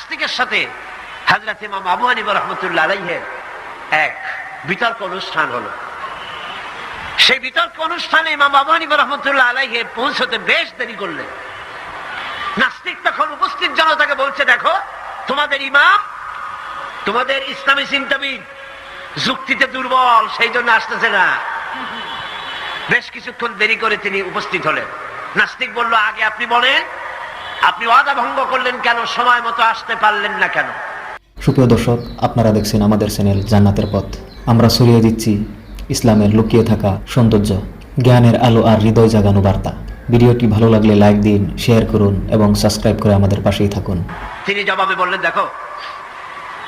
নাস্তিকের সাথে হযরত ইমাম আবু হানিফা রাহমাতুল্লাহ আলাইহির এক বিতর্ক অনুষ্ঠান হলো। সেই বিতর্ক অনুষ্ঠানে ইমাম আবু হানিফা রাহমাতুল্লাহ আলাইহি পৌঁছতে বেশ দেরি করলেন। নাস্তিক তখন উপস্থিত জনতাকে বলছে, দেখো তোমাদের ইমাম, তোমাদের ইসলামী চিন্তাবিদ যুক্তিতে দুর্বল, সেই জন্য আসতেছে না। বেশ কিছুক্ষণ দেরি করে তিনি উপস্থিত হলেন। নাস্তিক বলল, আগে আপনি বলেন, আপনি ওয়াদা ভঙ্গ করলেন কেন? সময় মতো আসতে পারলেন না কেন? সুপ্রিয় দর্শক, আপনারা দেখছেন আমাদের চ্যানেল জান্নাতের পথ। আমরা ছড়িয়ে দিচ্ছি ইসলামের লুকিয়ে থাকা সৌন্দর্য, জ্ঞানের আলো আর হৃদয় জাগানো বার্তা। ভিডিওটি ভালো লাগলে লাইক দিন, শেয়ার করুন এবং সাবস্ক্রাইব করে আমাদের পাশেই থাকুন। তিনি জবাবে বললেন, দেখো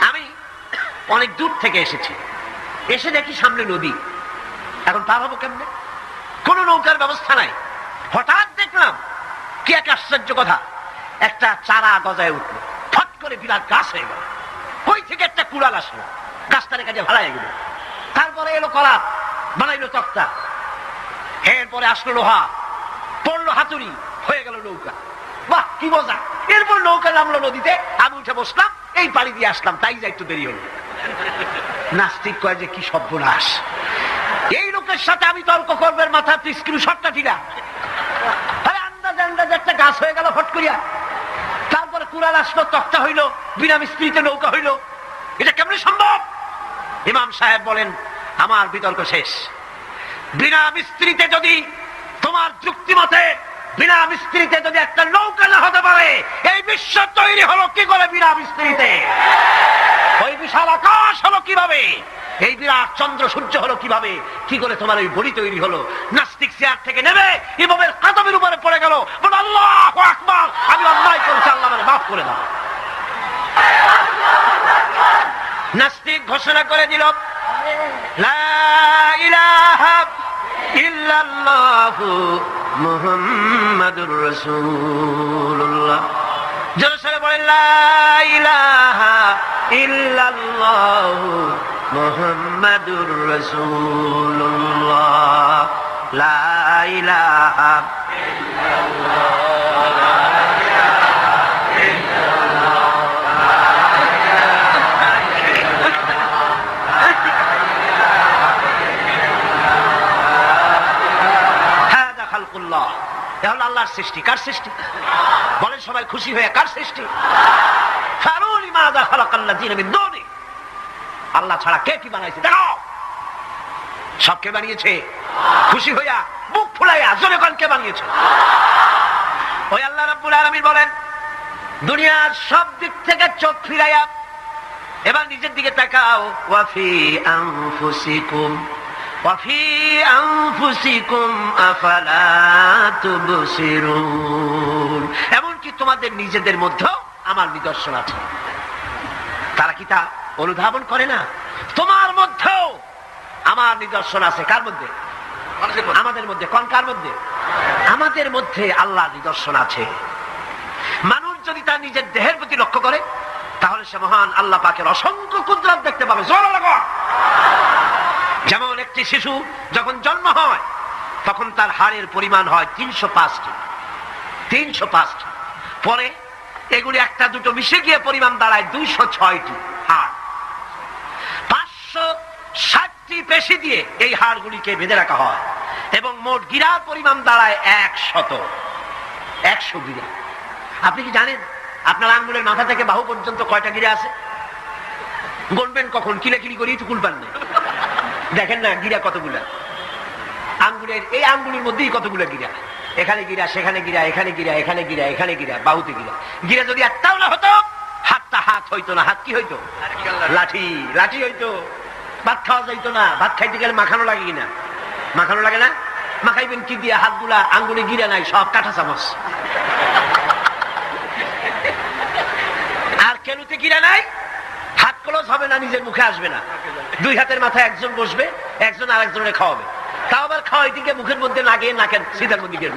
আমি অনেক দূর থেকে এসেছি, এসে দেখি সামনে নদী, এখন পার হবো কেমনে? কোন নৌকার ব্যবস্থা নাই। হঠাৎ দেখলাম কি এক আশ্চর্য কথা, একটা চারা গজায় উঠলো, ফট করে বিরাট গাছ হয়ে গেল। কই থেকে একটা কুড়াল আসলো, গাছটারে কাজে ভাড়ায় গেল। তারপরে এলো কলাপ, বানাইলো তক্তা, এরপরে আসলো লোহা, পড়লো হাতুড়ি, হয়ে গেল নৌকা। বাহ কি মজা! এরপর নৌকা নামলো নদীতে, আমি উঠে বসলাম, এই পাড়ি দিয়ে আসলাম, তাই যা একটু দেরি হলো। নাস্তিক কয় যে কি সর্বনাশ, এই লোকের সাথে আমি তর্ক করবার মাথা স্ক্রু শটটা ঠিলা। আন্দাজ আন্দাজ একটা গাছ হয়ে গেল ফট করিয়া, তারপরে কুড়াল আসলো, তক্তা হইলো, বিনা মিস্ত্রিতে নৌকা হইলো, এটা কেমন সম্ভব? ইমাম সাহেব বলেন, আমার বিতর্ক শেষ। বিনা মিস্ত্রিতে যদি, তোমার যুক্তি মতে বিনা মিস্ত্রিতে যদি একটা নৌকা না হতে পারে, এই বিশ্ব তৈরি হলো কি করে বিনা মিস্ত্রিতে? ওই বিশাল আকাশ হলো কিভাবে? এই বিরাট চন্দ্র সূর্য হলো কিভাবে? কি করে তোমার ওই বডি তৈরি হলো? নাস্তিক চেয়ার থেকে নেমে ইমামের কাদমের উপরে পড়ে গেল, বলে আল্লাহু আকবার, আমি অন্যায় করেছি, আল্লাহ আমাকে মাফ করে দাও। নাস্তিক ঘোষণা করে দিল, লা ইলাহা ইল্লাল্লাহু মুহাম্মাদুর রাসূলুল্লাহ। জোরে বলেন, লা ইলাহা ইল্লাল্লাহু মুহাম্মাদুর রাসূলুল্লাহ, লা ইলাহা ইল্লাল্লাহ। আল্লাহর সৃষ্টি। কার সৃষ্টি? বলেন সবাই খুশি হয়ে, কার সৃষ্টি? আল্লাহ ছাড়া কে কি বানাইছে? দেখো সবকে বানিয়েছে। খুশি হইয়া, মুখ ফুলাইয়া জোরে কোন কে বানিয়েছে? ওই আল্লাহ রাব্বুল আলামিন বলেন, দুনিয়ার সব দিক থেকে চোখ ফিরাইয়া এবার নিজের দিকে তাকাও। ওয়াফি আনফুসিকুম ওয়াফি আনফুসিকুম আফালা তুবসিরুন। এমনকি তোমাদের নিজেদের মধ্যেও আমার নিদর্শন আছে। তারা কি তা অনুধাবন করে না? তোমার মধ্যেও আমার নিদর্শন আছে। কার মধ্যে? আমাদের মধ্যে। কোন কার মধ্যে? আমাদের মধ্যে আল্লাহর নিদর্শন আছে। মানুষ যদি তার নিজের দেহের প্রতি লক্ষ্য করে, তাহলে সে মহান আল্লাহ পাকের অসংখ্য কুদরত দেখতে পাবে। জোরে লাগো। যেমন একটি শিশু যখন জন্ম হয়, তখন তার হাড়ের পরিমাণ হয় 305টি। 305টি। পরে এগুলি একটা দুটো মিশে গিয়ে পরিমাণ দাঁড়ায় 206টি হাড়। 560টি পেশি দিয়ে এই হাড়গুলিকে বেঁধে রাখা হয় এবং মোট গিরার পরিমাণ দাঁড়ায় 100 গিরা। আপনি কি জানেন আপনার আঙ্গুলের মাথা থেকে বাহু পর্যন্ত কয়টা গিরা আছে? গুনবেন কখন? কিলাকিলি করি টুকুল পান না। দেখেন না গিরা কতগুলা। আঙ্গুলের এই আঙ্গুলের মধ্যেই কতগুলা গিরা। এখানে গিরা, সেখানে গিরা, এখানে গিরা, এখানে গিরা, এখানে গিরা, বাহুতে গিরা। গিরা যদি একটাও না হতো, হাতটা হাত হইতো না। হাত কি হইতো? লাঠি। লাঠি হইতো। ভাত খাওয়া যাইতো না। ভাত খাইতে গেলে মাখানো লাগে কিনা? মাখানো লাগে না? মাখাইবেন কি দিয়ে? হাতগুলা, আঙ্গুলে গিরা নাই, সব কাঁটা চামচ। আর কেনুতে গিরা নাই, হাত ক্লোজ হবে না, নিজের মুখে আসবে না। দুই হাতের মাথায় একজন বসবে, একজন আরেকজনের খাওয়াবে। তাও আবার খাওয়াই দিকে মুখের মধ্যে না গিয়ে নাকের সিধার মধ্যে গিয়ে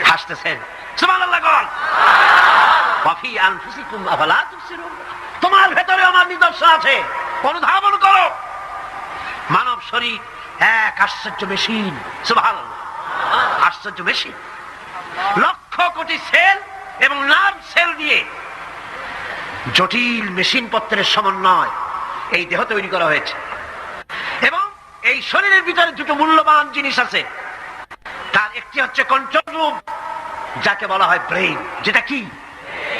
হাসতেছেন। সুবহানাল্লাহ। ওয়াফি আনফুসিকুম আফালা তুবসিরুন। তোমার ভেতরে আমার নিদর্শন আছে, অনুধাবন করো। মানব শরীর এক আশ্চর্য মেশিন। সুবহানাল্লাহ। আশ্চর্য মেশিন। লক্ষ কোটি সেল এবং নার্ভ সেল দিয়ে জটিল মেশিন পত্রের সমন্বয় এই দেহ তৈরি করা হয়েছে, এবং এই শরীরের ভিতরে দুটো মূল্যবান জিনিস আছে। তার একটি হচ্ছে কন্ট্রোল রুম, যাকে বলা হয় ব্রেইন, যেটা কি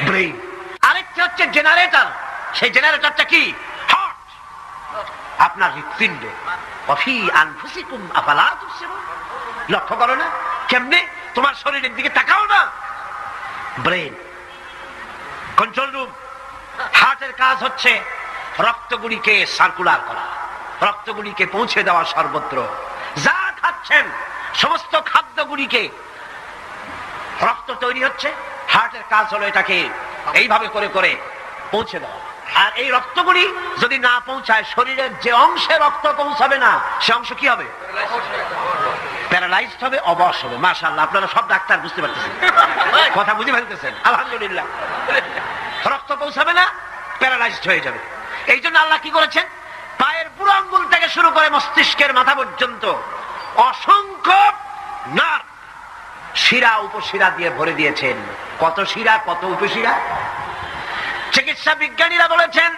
ব্রেইন। আরেকটি হচ্ছে জেনারেটর, সেই জেনারেটরটা কি হার্ট, আপনার হৃৎপিণ্ডে। অফি আনফুসিকুম আফালা তুবসিরুন, লক্ষ্য করো না কেমনে, তোমার শরীরের দিকে তাকাও না। Brain, control room. হার্টের কাজ হচ্ছে রক্তগুলিকে সার্কুলার করা, রক্তগুলিকে পৌঁছে দেওয়া সর্বত্র। যা খাচ্ছেন সমস্ত খাদ্যগুলিকে, রক্ত তৈরি হচ্ছে, হার্টের কাজ হলো এটাকে এইভাবে করে করে পৌঁছে দেওয়া। আর এই রক্তগুলি যদি না পৌঁছায়, শরীরের যে অংশে রক্ত পৌঁছাবে না সে অংশ কি হবে? প্যারালাইজড হবে, অবশ হবে। মাশাআল্লাহ, আপনারা সব ডাক্তার বুঝতে পারতেছেন, কথা বুঝে ফেলতেছেন, আলহামদুলিল্লাহ। রক্ত পৌঁছাবে না, প্যারালাইজড হয়ে যাবে। এই জন্য আল্লাহ কি করেছেন, পায়ের বুড়ো আঙ্গুল থেকে শুরু করে মস্তিষ্কের মাথা পর্যন্ত অসংখ্য নার্ভ, শিরা উপশিরা দিয়ে ভরে দিয়েছেন। কত শিরা, কত উপশিরা। চিকিৎসা বিজ্ঞানীরা বলেছেন,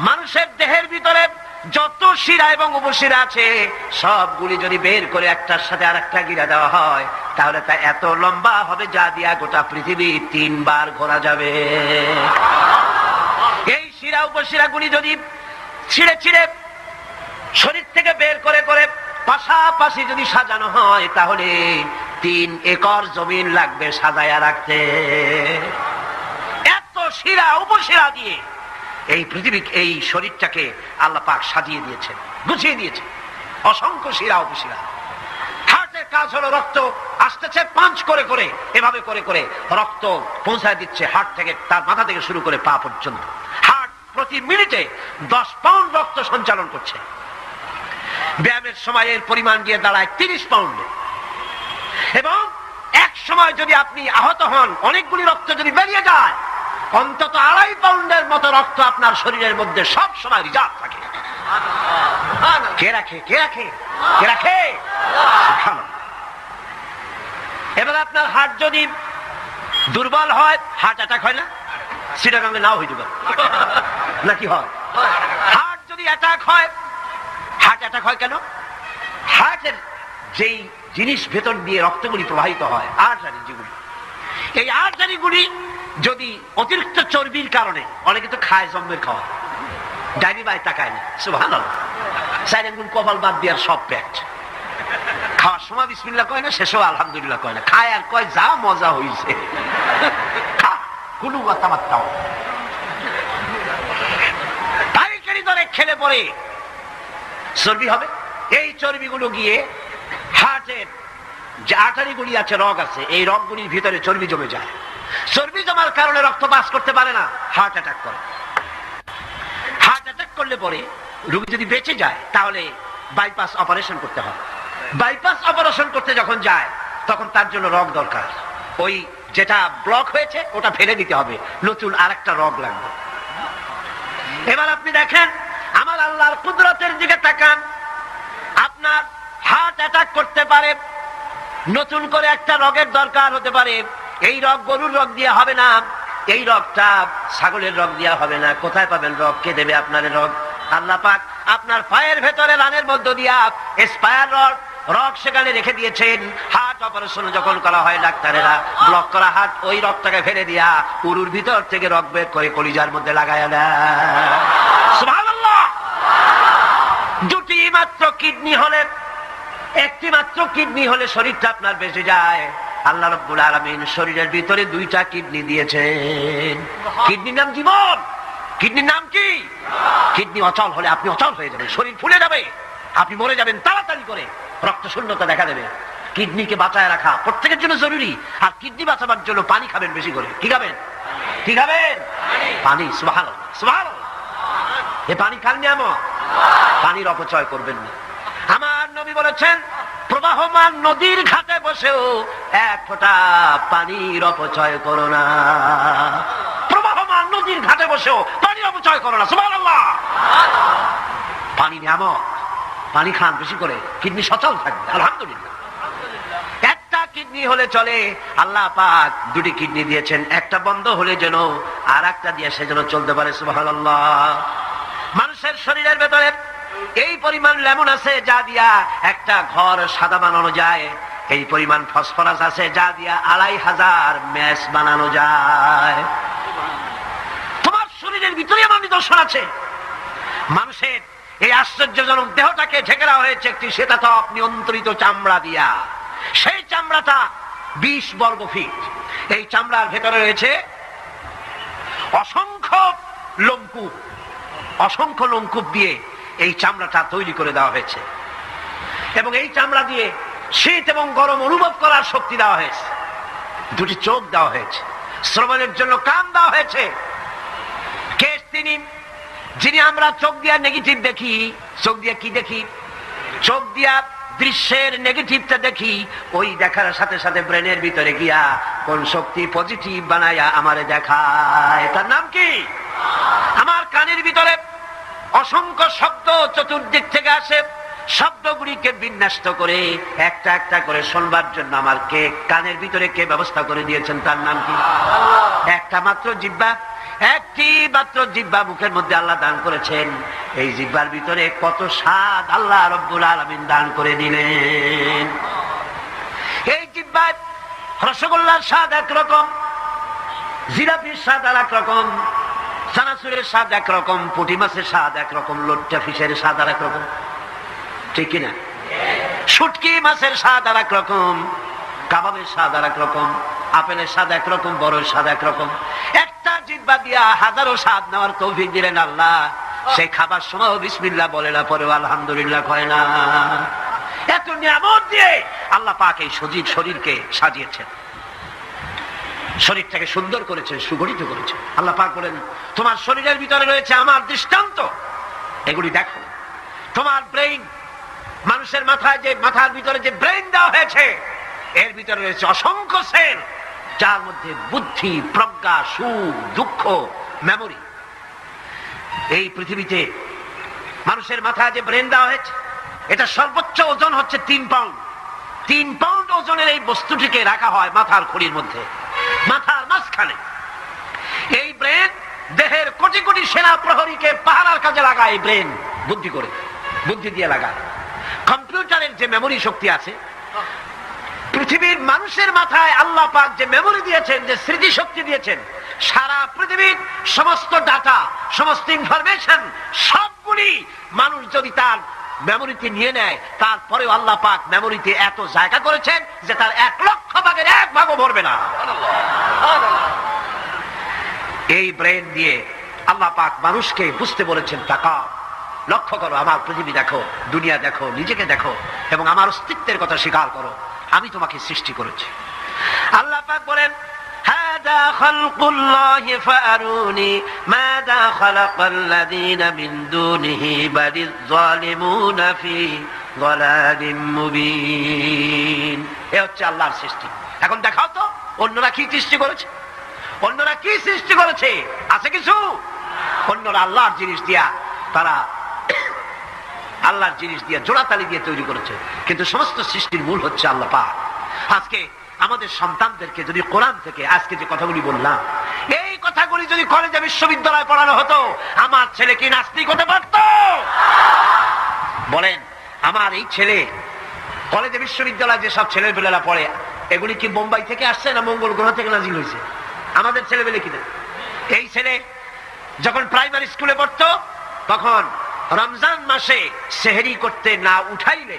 মানুষের দেহের ভিতরে যত শিরা এবং উপশিরা আছে সবগুলি যদি বের করে একটার সাথে আরেকটা গিরা দেওয়া হয়, তাহলে তা এত লম্বা হবে যা দিয়া গোটা পৃথিবী 3 বার ঘোরা যাবে। এই শিরা উপশিরা গুলি যদি ছিঁড়ে ছিঁড়ে শরীর থেকে বের করে করে পাশাপাশি যদি সাজানো হয়, তাহলে 3 একর জমিন লাগবে সাজায়া রাখতে। এত শিরা উপশিরা দিয়ে এই পৃথিবী, এই শরীরটাকে আল্লাহ পাক সাজিয়ে দিয়েছেন, গুছিয়ে দিয়েছেন। অসংখ্য শিরা উপশিরা। হার্টের কাজ হলো রক্ত আসতেছে পাঞ্চ করে করে, এভাবে করে করে রক্ত পৌঁছায় দিচ্ছে হার্ট থেকে, তার মাথা থেকে শুরু করে পা পর্যন্ত। হার্ট প্রতি মিনিটে 10 পাউন্ড রক্ত সঞ্চালন করছে। ব্যায়ামের সময় এর পরিমাণ গিয়ে দাঁড়ায় 30 পাউন্ডে। এবং এক সময় যদি আপনি আহত হন, অনেকগুলি রক্ত যদি বেরিয়ে যায়, অন্তত 2.5 পাউন্ডের মতো রক্ত আপনার শরীরের মধ্যে সব সময় রিজার্ভ থাকে। কে রাখে? কে রাখে? কে রাখে? এবার আপনার হার্ট যদি দুর্বল হয়, হার্ট অ্যাটাক হয় না? সিটাগাঙ্গে নাও হয়ে যাবে নাকি হয়? হার্ট যদি অ্যাটাক হয়, হার্ট অ্যাটাক হয় কেন? হার্টের যেই জিনিস ভেতর দিয়ে রক্তগুলি প্রবাহিত হয়, আর্টারি যেগুলি, এই আর্টারিগুলি যদি অতিরিক্ত চর্বির কারণে, অনেকে তো খায় জম্মের খাওয়া, ডাইনি বাই তাকায় না, সুবহানাল্লাহ, সাইরেন গুণ কপাল বাদ দেওয়ার সব পেট, খাওয়ার সময় বিসমিল্লাহ কয় না, শেষও আলহামদুলিল্লাহ কয় না, খায় আর কয় যা মজা হইছে, খা কুলু ওয়াতামাত্তাও। পাইকারি দরে খেলে পরে চর্বি হবে। এই চর্বিগুলো গিয়ে হার্টের যে আর্টারিগুলি আছে, রগ আছে, এই রগগুলির ভিতরে চর্বি জমে যায়। চর্বি জমার কারণে রক্ত পাস করতে পারে না, হার্ট অ্যাটাক করে। হার্ট অ্যাটাক করলে পরে রোগী যদি বেঁচে যায়, তাহলে বাইপাস অপারেশন করতে হয়। বাইপাস অপারেশন করতে যখন যায়, তখন তার জন্য রগ দরকার। ওই যেটা ব্লক হয়েছে ওটা ফেলে দিতে হবে, নতুন আরেকটা রগ লাগবে। এবার আপনি দেখেন, আমার আল্লাহর কুদরতের দিকে তাকান। আপনার হার্ট অ্যাটাক করতে পারে, নতুন করে একটা রগের দরকার হতে পারে। এই রগ গরুর রগ দিয়ে হবে না, এই রগটা ছাগলের রগ দিয়ে হবে না। কোথায় পাবেন রগ? কে দেবে আপনার রগ? আল্লাহ পাক আপনার পায়ের ভেতরে রানের মধ্য দিয়া স্পায়ার রগ সেখানে রেখে দিয়েছেন। হার্ট অপারেশন যখন করা হয়, ডাক্তারেরা ব্লক করা হার্ট, ওই রগটাকে ফেলে দিয়া উরুর ভিতর থেকে রগ বের করে কলিজার মধ্যে লাগায় দেয়। সুবহানাল্লাহ। দুটি মাত্র কিডনি হলে, একটি মাত্র কিডনি হলে শরীরটা আপনার বেঁচে যায়। আল্লাহ রাব্বুল আলামিন শরীরের ভিতরে 2টা কিডনি দিয়েছেন। কিডনির নাম জীবন। কিডনির নাম কি? কিডনি অচল হলে আপনি অচল হয়ে যাবেন, শরীর ফুলে যাবে, আপনি মরে যাবেন তাড়াতাড়ি করে, রক্ত শূন্যতা দেখা দেবে। কিডনিকে বাঁচায় রাখা প্রত্যেকের জন্য জরুরি। আর কিডনি বাঁচাবার জন্য পানি খাবেন বেশি করে। কি খাবেন? কি খাবেন? পানি। সুবহানাল্লাহ, সুবহানাল্লাহ। এ পানি খান নিয়ামত, পানির অপচয় করবেন না। আমার নবী বলেছেন, প্রবাহমান নদীর ঘাটে বসেও এক ফোঁটা পানির অপচয় করো না। প্রবাহমান নদীর ঘাটে বসেও পানির অপচয় করো না। সুবহানাল্লাহ। পানি নিয়ামত, পানি খান বেশি করে, কিডনি সচল থাকবে। আলহামদুলিল্লাহ। একটা কিডনি কিডনি হলে চলে, আল্লাহ পাক দুটি কিডনি দিয়েছেন, একটা বন্ধ হলে যেন আর একটা দিয়ে সে যেন চলতে পারে। সুবহানাল্লাহ। মানুষের শরীরের ভেতরে এই পরিমাণ লেমন আছে যা দিয়া একটা ঘর সাদা বানানো যায়, এই পরিমাণ ফসফরাস আছে যা দিয়া 2500 ম্যাচ বানানো যায়। তোমার শরীরের ভিতরে আমার নিদর্শন আছে। মানুষের এই আশ্চর্যজনক দেহটাকে ঢেকে দেওয়া হয়েছে একটি শীতাতপ নিয়ন্ত্রিত চামড়া দিয়া। সেই চামড়াটা 20 বর্গ ফিট। এই চামড়ার ভেতরে রয়েছে অসংখ্য লোমকূপ। অসংখ্য লোমকূপ দিয়ে এই চামড়াটা তৈরি করে দেওয়া হয়েছে এবং এই চামড়া দিয়ে শীত এবং গরম অনুভব করার শক্তি দেওয়া হয়েছে। দুটি চোখ দেওয়া হয়েছে, শ্রবণের জন্য কান দেওয়া হয়েছে। কে তিনি যিনি আমরা চোখ দিয়া নেগেটিভ দেখি? চোখ দিয়া কি দেখি? চোখ দিয়া দৃশ্যের নেগেটিভটা দেখি, ওই দেখার সাথে সাথে ব্রেনের ভিতরে গিয়া কোন শক্তি পজিটিভ বানায়া আমারে দেখায়। তার নাম কি? আমার কানের ভিতরে অসংখ্য শব্দ চতুর্দিক থেকে আসে, শব্দগুলিকে বিন্যস্ত করে একটা একটা করে শুনবার জন্য আমার কে কানের ভিতরে কে ব্যবস্থা করে দিয়েছেন? তার নাম কি? একটা মাত্র জিহ্বা, একটি মাত্র জিহ্বা মুখের মধ্যে আল্লাহ দান করেছেন। এই জিহ্বার ভিতরে কত স্বাদ আল্লাহ রব্বুল আলামিন দান করে দিলেন। এই জিহ্বার রসগোল্লার স্বাদ একরকম, জিলাপির স্বাদ আর একরকম, চানাচুরের স্বাদ একরকম, পুঁটি মাছের স্বাদ একরকম, লোট্টা ফিশের স্বাদ আর একরকম, ঠিক কিনা? শুটকি মাছের স্বাদ আর একরকম, কাবাবের স্বাদ আর একরকম, আপেলের স্বাদ একরকম, বড়ের স্বাদ একরকম। একটা জিহ্বা দিয়া হাজারো স্বাদ নেওয়ার তৌফিক দিলেন আল্লাহ। সেই খাবার সময় বিসমিল্লাহ বলে না, পরেও আলহামদুলিল্লাহ কয় না। এত নিয়ামত দিয়ে আল্লাহ পাক এই সজীব শরীরকে সাজিয়েছেন, শরীরটাকে সুন্দর করেছেন, সুগঠিত করেছেন। আল্লাহ পাক বলেন তোমার শরীরের ভিতরে রয়েছে আমার দৃষ্টান্ত, এগুলি দেখো। তোমার ব্রেইন, মানুষের মাথায় যে মাথার ভিতরে যে ব্রেইন দেওয়া হয়েছে, এর ভিতরে রয়েছে অসংখ্য সেল, যার মধ্যে বুদ্ধি, প্রজ্ঞা, সুখ, দুঃখ, মেমোরি। এই পৃথিবীতে মানুষের মাথায় যে ব্রেন দেওয়া হয়েছে, এটা সর্বোচ্চ ওজন হচ্ছে 3 পাউন্ড। 3 পাউন্ড ওজনের এই বস্তুটিকে রাখা হয় মাথার খুলির মধ্যে, মাথার মাঝখানে। এই ব্রেন দেহের কোটি কোটি সেনা প্রহরীকে পাহারার কাজে লাগায়। এই ব্রেন বুদ্ধি করে, বুদ্ধি দিয়ে লাগায়। কম্পিউটারের যে মেমোরি শক্তি আছে, পৃথিবীর মানুষের মাথায় আল্লাহ পাক যে মেমোরি দিয়েছেন, যে স্মৃতি শক্তি দিয়েছেন, সারা পৃথিবীর সমস্ত ডাটা, সমস্ত ইনফরমেশন সবগুলি মানুষ যদি তার মেমোরিতে নিয়ে নেয়, তারপরেও আল্লাহ পাক মেমোরিতে এত জায়গা করেছেন যে তার 1,00,000 ভাগের 1 ভাগও ভরবে না। এই ব্রেন দিয়ে আল্লাহ পাক মানুষকে বুঝতে বলেছেন, টাকা লক্ষ্য করো, আমার পৃথিবী দেখো, দুনিয়া দেখো, নিজেকে দেখো এবং আমার অস্তিত্বের কথা স্বীকার করো। আমি তোমাকে সৃষ্টি করেছি। আল্লাহ পাক বলেন হাদা খালকুল্লাহি ফাআরুনি মাযা খালাকাল্লাযীনা মিন দুনিহি বালিয যালিমুনা ফি যালালিম মুবিন। এই হচ্ছে আল্লাহর সৃষ্টি। এখন দেখাও তো অন্যরা কি সৃষ্টি করেছে, অন্যরা কি সৃষ্টি করেছে? আছে কিছু? অন্যরা আল্লাহর জিনিস দিয়া, তারা আল্লাহর জিনিস দিয়ে জোড়াতালি দিয়ে তৈরি করেছে, কিন্তু সমস্ত সৃষ্টির মূল হচ্ছে আল্লাহ পাক। আজকে আমাদের সন্তানদেরকে যদি কোরআন থেকে আজকে যে কথাগুলি বললাম, এই কথাগুলি যদি কলেজে বিশ্ববিদ্যালয়ে পড়ানো হতো, আমার ছেলে কি নাস্তিক হতে পারত? বলেন, আমার এই ছেলে কলেজে বিশ্ববিদ্যালয়ে যেসব ছেলেপেলেরা পড়ে, এগুলি কি বোম্বাই থেকে আসছে না মঙ্গল গ্রহ থেকে নাজিল হয়েছে? আমাদের ছেলেপেলে কিনা? এই ছেলে যখন প্রাইমারি স্কুলে পড়তো, তখন রমজান মাসে সেহরি করতে না উঠাইলে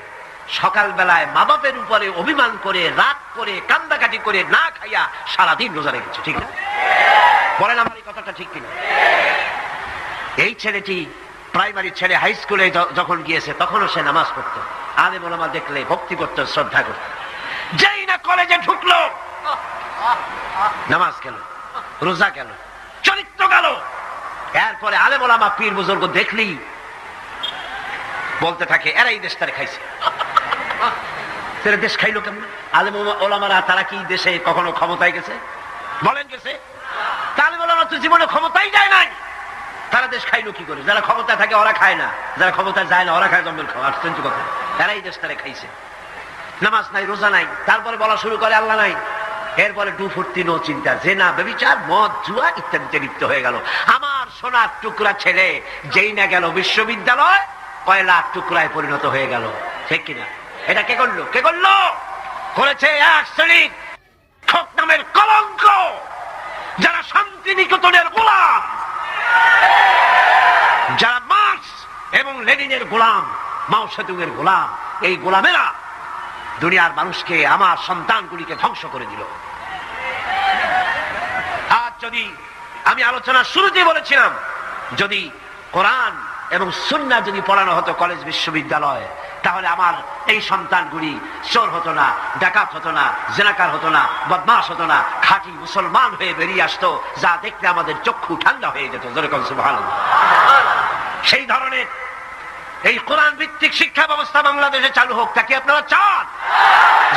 সকাল বেলায় মা বাপের উপরে অভিমান করে, রাত করে, কান্দাকাটি করে না খাইয়া সারাদিন রোজা রেখেছে, ঠিক না? বলেন আমার এই কথাটা ঠিক কিনা? এই ছেলেটি প্রাইমারি ছেলে হাই স্কুলে যখন গিয়েছে, তখনও সে নামাজ পড়তো, আলেম ওলামা দেখলে ভক্তি করতো, শ্রদ্ধা করতো। যেই না কলেজে ঢুকলো, নামাজ গেল, রোজা গেল, চরিত্র গেল। এরপরে আলেম ওলামা পীর বুজুর্গ দেখলি বলতে থাকে, এরা এই দেশটারে খাইছে। দেশ খাইলো কেমন? আলেম ওলামারা তারা কি দেশে কখনো ক্ষমতায় গেছে? বলেন গেছে? আলেম ওলামা তো জীবনে ক্ষমতাই যায় নাই, তারা দেশ খাইলো কি করে? যারা ক্ষমতায় থাকে ওরা খায় না, যারা ক্ষমতায় যায় না ওরা খায় জম্বেল খাওয়া। আশ্চর্য কথা, এরা এই দেশটারে খাইছে। নামাজ নাই, রোজা নাই, তারপরে বলা শুরু করে আল্লাহ নাই। এরপরে টু ফুর্তি নো চিন্তা, জেনা, ব্যভিচার, মদ, জুয়া ইত্যাদিতে লিপ্ত হয়ে গেল। আমার সোনার টুকরা ছেলে যেই না গেল বিশ্ববিদ্যালয়, কয়লার টুকরায় পরিণত হয়ে গেল। ঠিক কিনা? এটা কে করলো? কে করলো? করেছে এক শ্রেণীর ঠক নামের কলঙ্ক, যারা শান্তিনিকেতনের গোলাম, যারা মার্কস এবং লেনিনের গোলাম, মাও সেতুংয়ের গোলাম। এই গোলামেরা দুনিয়ার মানুষকে, আমার সন্তানগুলিকে ধ্বংস করে দিল। আজ যদি আমি আলোচনার শুরুতে বলেছিলাম, যদি কোরআন এবং সুন্নাহ যদি পড়ানো হতো কলেজ বিশ্ববিদ্যালয়, তাহলে আমার এই সন্তানগুলি চোর হতো না, ডাকাত হতো না, জেনাকার হতো না, বদমাশ হতো না, খাঁটি মুসলমান হয়ে বেরিয়ে আসতো, যা দেখলে আমাদের চক্ষু ঠান্ডা হয়ে যেত। যেরকম সুবহানাল্লাহ। সেই ধরনের এই কোরআন ভিত্তিক শিক্ষা ব্যবস্থা বাংলাদেশে চালু হোক, তা কি আপনারা চান?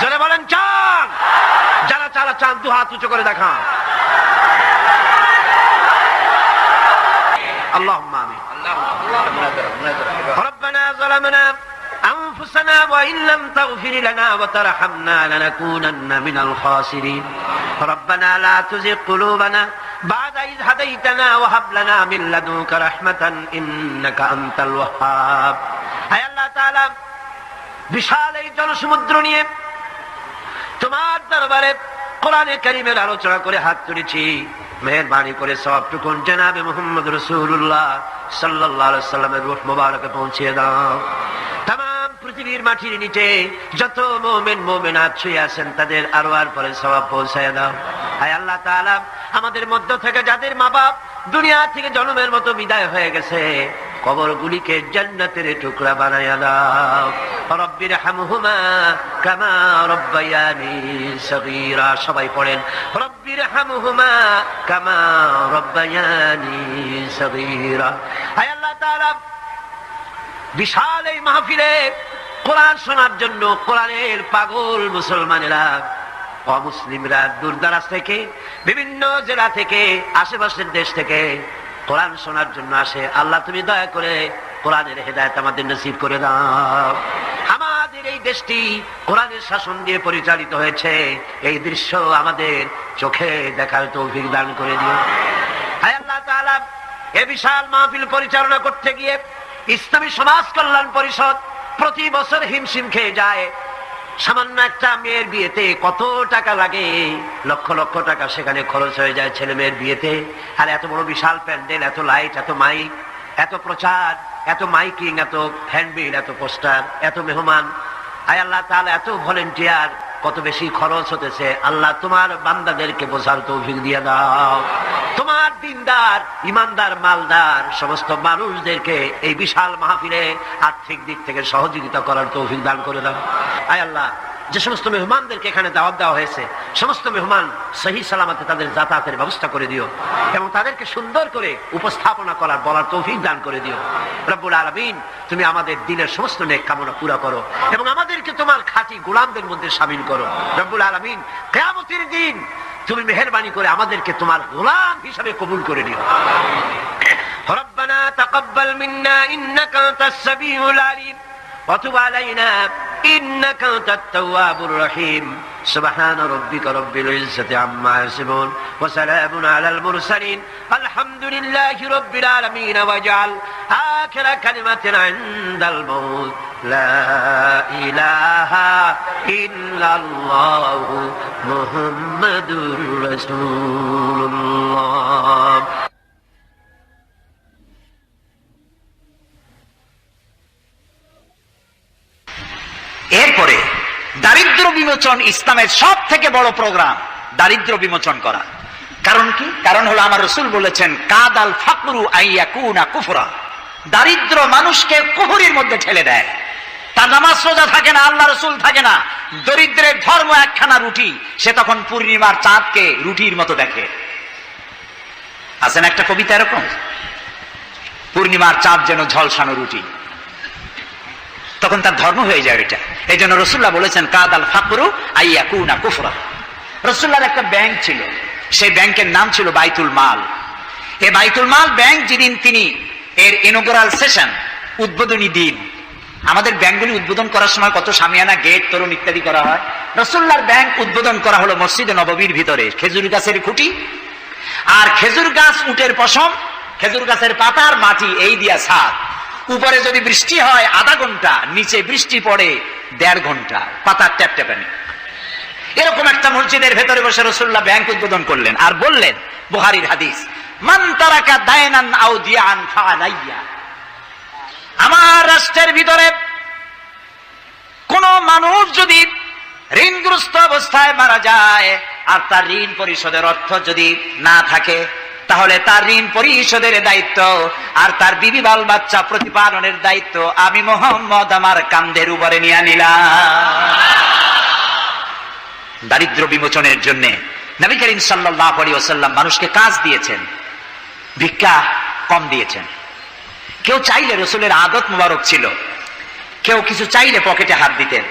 জোরে বলেন চান? যারা চারা চান দু হাত উঁচু করে দেখান। اللهم آمين. ربنا ظلمنا أنفسنا وإن لم تغفر لنا وترحمنا لنكونن من الخاسرين. ربنا لا تزغ قلوبنا بعد إذ هديتنا وهب لنا من لدنك رحمة إنك أنت الوهاب. أي الله تعالى বিশাল এই জনসমুদ্র নিয়ে তোমার দরবারে কোরআনে কারীমের আলোচনা করে হাত তুলেছি। মেহেরবানি করে সবটুকুন জনাবে মুহাম্মদ রাসূলুল্লাহ সাল্লাল্লাহু আলাইহি ওয়াসাল্লামের রূহ মুবারকে পৌঁছে দাও। तमाम পৃথিবীর মাটির নিচে যত মুমিন মুমিনাত শুয়ে আছেন, তাদের আরওয়ার পরে সওয়াব পৌঁছায় দাও। হায় আল্লাহ তাআলা, আমাদের মধ্য থেকে যাদের মা বাপ দুনিয়া থেকে জন্মের মতো বিদায় হয়ে গেছে, কবরগুলিকে জান্নাতের টুকরা বানায়া দাও। রব্বির হামহুমা কামা রব্বায়ানি সগীরা। সবাই পড়েন, রব্বির হামহুমা কামা রব্বায়ানি সগীরা। হায় আল্লাহ তাআলা, বিশাল এই মাহফিলে কোরআন শোনার জন্য কোরআনের পাগল মুসলমানেরা, অমুসলিমরা দূর দারাজ থেকে, বিভিন্ন জেলা থেকে, আশেপাশের দেশ থেকে কোরআন শোনার জন্য আসে। আল্লাহ তুমি দয়া করে কোরআনের হেদায়েত আমাদের নসিব করে দাও। আমাদের এই দেশটি কোরআনের শাসন দিয়ে পরিচালিত হয়েছে, এই দৃশ্য আমাদের চোখে দেখার তৌফিক দান করে দিও। হায় আল্লাহ তাআলা, এই বিশাল মাহফিল পরিচালনা করতে গিয়ে ইসলামী সমাজ কল্যাণ পরিষদ প্রতি বছর হিমশিম খেয়ে যায়। সামান্য একটা মেয়ের বিয়েতে কত টাকা লাগে, লক্ষ লক্ষ টাকা সেখানে খরচ হয়ে যায় ছেলে মেয়ের বিয়েতে। আর এত বড় বিশাল প্যান্ডেল, এত লাইট, এত মাইক, এত প্রচার, এত মাইকিং, এত হ্যান্ডবিল, এত পোস্টার, এত মেহমান। আয় আল্লাহ তাআলা, এত ভলেন্টিয়ার, কত বেশি খরচ হতেছে। আল্লাহ তোমার বান্দাদেরকে বোঝার তৌফিক দিয়ে দাও। তোমার দিনদার, ইমানদার, মালদার সমস্ত মানুষদেরকে এই বিশাল মাহফিলে আর্থিক দিক থেকে সহযোগিতা করার তৌফিক দান করে দাও। আয় আল্লাহ, যে সমস্ত মেহমানদেরকে এখানে দাওয়াত দেওয়া হয়েছে, সমস্ত মেহমান সহি সালামতে তাদের যাতায়াতের ব্যবস্থা করে দিও এবং তাদেরকে সুন্দর করে উপস্থাপনা করার, বলার তৌফিক দান করে দিও। রব্বুল আলামিন, তুমি আমাদের দিনের সমস্ত নেক কামনা পুরা করো এবং আমাদেরকে তোমার খাঁটি গোলামদের মধ্যে শামিল করো। রব্বুল আলামিন, কিয়ামতের দিন তুমি মেহেরবানি করে আমাদেরকে তোমার গোলাম হিসাবে কবুল করে নিও। রব্বানা তাকাব্বাল মিন্না ইন্নাকা আনতাস সামিউল আলিম ওয়া তুব আলাইনা ইন্নাকা আনতাত তাওয়াবুর রহিম। সুবহান রাব্বিকা রাব্বিল ইজ্জাতি আম্মা ইয়াসিফুন ওয়া সালামুন আলাল মুরসালিন আলহামদুলিল্লাহি রাব্বিল আলামিন। ওয়াজআল আখিরা কালিমাতিনা ইনদাল মাউত লা ইলাহা ইল্লাল্লাহু মুহাম্মাদুর রাসূলুল্লাহ। এরপরে দারিদ্র বিমোচন, ইসলামের সব থেকে বড় প্রোগ্রাম দারিদ্র বিমোচন করা। কারণ কি? কারণ হলো আমার রাসূল বলেছেন, কাদাল ফাকরু আইয়াকুনা কুফরা। দারিদ্র মানুষকে কুফরির মধ্যে ঠেলে দেয়। তার নামাজ রোজা থাকে না, আল্লাহ রাসূল থাকে না, দরিদ্রের ধর্ম একখানা রুটি, সে তখন পূর্ণিমার চাঁদকে রুটির মতো দেখে। আছেন একটা কবিতা এরকম, পূর্ণিমার চাঁদ যেন ঝলসানো রুটি, তখন তার ধর্ম হয়ে যায় এটা। এই জন্য রাসূলুল্লাহ বলেছেন, কাদাল ফাকরু আইয়াকুনা কুফরা। রাসূলুল্লাহর একটা ব্যাংক ছিল, সেই ব্যাংকের নাম ছিল বাইতুল মাল। এই বাইতুল মাল ব্যাংক যেদিন তিনি এর ইনঅগ্রাল সেশন, উদ্বোধনী দিন, আমাদের ব্যাংকগুলি উদ্বোধন করার সময় কত শামিয়ানা, গেট, তোরণ ইত্যাদি করা হয়। রাসূলুল্লাহর ব্যাংক উদ্বোধন করা হলো মসজিদে নববীর ভিতরে, খেজুর গাছের খুঁটি আর খেজুর গাছ, উটের পশম, খেজুর গাছের পাতার মাটি এই দিয়া ছাদ। উপরে যদি বৃষ্টি হয় আধা ঘন্টা, নিচে বৃষ্টি পড়ে 1.5 ঘন্টা, পাতার ট্যাপট্যাপানি। এরকম একটা মসজিদের ভেতরে বসে রাসূলুল্লাহ ব্যাংক উদ্বোধন করলেন আর বললেন, বুখারীর হাদিস, মান তারাকা দায়নান আও দিয়ান ফাআলাইয়া। আমার রাষ্ট্রের ভিতরে কোন মানুষ যদি ঋণগ্রস্ত অবস্থায় মারা যায় আর তার ঋণ পরিশোধের অর্থ যদি না থাকে, তাহলে তার ঋণ পরিশোধের দায়িত্ব আর তার বিবি বাল বাচ্চা প্রতিপালনের দায়িত্ব আমি মুহাম্মদ আমার কাঁধের উপরে নিয়ে নিলাম। দারিদ্র বিমোচনের জন্য নবী করিম সাল্লাল্লাহু আলাইহি ওয়াসাল্লাম মানুষকে কাজ দিয়েছেন, ভিক্ষা কম দিয়েছেন। কেউ চাইলে, রাসূলের আদত মোবারক ছিল, কেউ কিছু চাইলে পকেটে হাত দিতেন,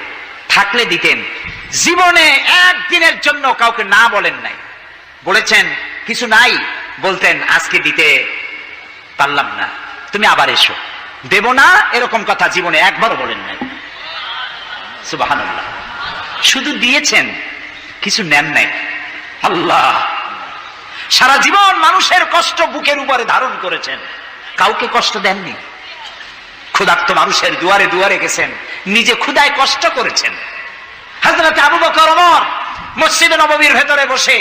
থাকলে দিতেন। জীবনে একদিনের জন্য কাউকে না বলেন নাই। বলেছেন কিছু নাই, বলতেন আজকে দিতে পারলাম না, তুমি আবার এসো, দেব না, এরকম কথা জীবনে একবারও বলেন নাই। সুবহানাল্লাহ। শুধু দিয়েছেন, কিছু নেন নাই। আল্লাহ, সারা জীবন মানুষের কষ্ট বুকের উপরে ধারণ করেছেন, কাউকে কষ্ট দেননি। ক্ষুধার্ত মানুষের দুয়ারে দুয়ারে গেছেন, নিজে ক্ষুধায় কষ্ট করেছেন। হযরত আবু বকর, ওমর মসজিদে নববীর ভেতরে বসে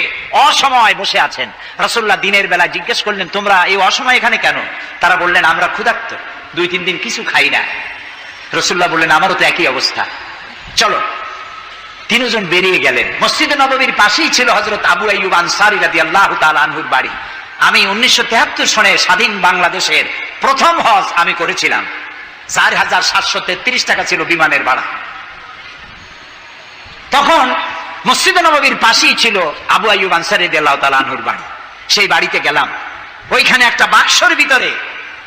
অসময় বসে আছেন। রাসূলুল্লাহ দিনের বেলা জিজ্ঞেস করলেন, তোমরা এই অসময় এখানে কেন? তারা বললেন, আমরা ক্ষুধার্ত, 2-3 দিন কিছু খাই না। রাসূলুল্লাহ বললেন, আমারও তো একই অবস্থা, চলো। 3 জন বেরিয়ে গেলেন। মসজিদে নববীর পাশেই ছিল হযরত আবু আইয়ুব আনসারী রাদিয়াল্লাহু তাআলা আনহুর বাড়ি। আমি 1973 সনে স্বাধীন বাংলাদেশের প্রথম হজ আমি করেছিলাম। 4733 টাকা ছিল বিমানের ভাড়া। তখন মসজিদে নববীর পাশেই ছিল আবু আইয়ুব আনসারী রাদিয়াল্লাহু তাআলা আনহুর বাড়ি। সেই বাড়িতে গেলাম, ওইখানে একটা বাক্সের ভিতরে,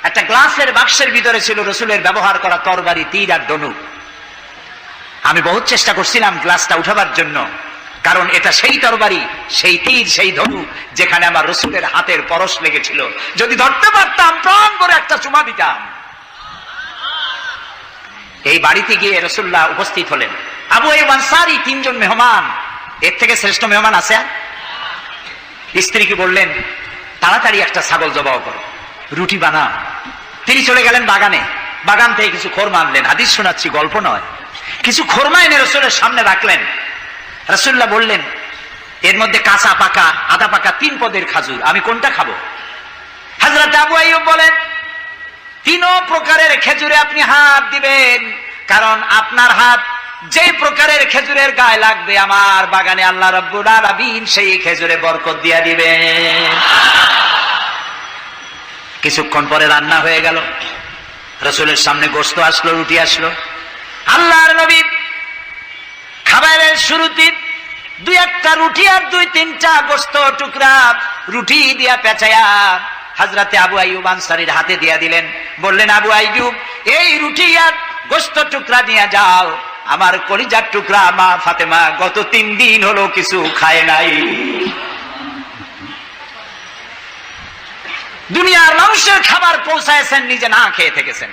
একটা গ্লাসের বাক্সের ভিতরে ছিল রাসূলের ব্যবহার করা তরবারি, তীর আর ধনুক। আমি বহুত চেষ্টা করছিলাম গ্লাসটা উঠাবার জন্য, কারণ এটা সেই তরবারি, সেই তীর, সেই ধনুক যেখানে আমার রাসূলের হাতের পরশ লেগেছিল। যদি ধরতে পারতাম প্রাণ করে একটা চুমা দিতাম। এই বাড়িতে গিয়ে রাসূলুল্লাহ উপস্থিত হলেন। আবু আইয়ুব আনসারী 3 জন মেহমান, এর থেকে শ্রেষ্ঠ মেহমান আছে? স্ত্রীকে বললেন, তাড়াতাড়ি একটা ছাগল জবাই করো, রুটি বানাও। তিনি চলে গেলেন বাগানে, বাগান থেকে কিছু খোরমা আনলেন। হাদিস শোনাচ্ছি, গল্প নয়। কিছু খোরমা এনে রাসূলের সামনে রাখলেন। রাসূলুল্লাহ বললেন, এর মধ্যে কাঁচা পাকা, আধা পাকা 3 পদের খাজুর, আমি কোনটা খাবো? হযরত আবু আইয়ুব বলেন, 3 প্রকারের খেজুরে আপনি হাত দিবেন, কারণ আপনার হাত যে প্রকারের খেজুরের গায়ে লাগবে আমার বাগানে আল্লাহ রাব্বুল আলামিন সেই খেজুরে বরকত দিয়া দিবেন। কিছুক্ষণ পরে রান্না হয়ে গেল, রাসূলের সামনে গোশত আসলো, রুটি আসলো। আল্লাহর নবী খাবারের শুরুতে 2-1টা রুটি আর 2-3টা গোশত টুকরা রুটি দিয়া পেঁচায়া হযরতে আবু আইয়ুব আনসারীর হাতে দিয়া দিলেন। বললেন, আবু আইয়ুব, এই রুটি আর গোশত টুকরা নিয়ে যাও, আমার কলিজার টুকরা মা ফাতেমা গত 3 দিন হলো কিছু খায় নাই। দুনিয়ার মানুষের খাবার পৌঁছায়ছেন, নিজে না খেয়ে থেকেছেন।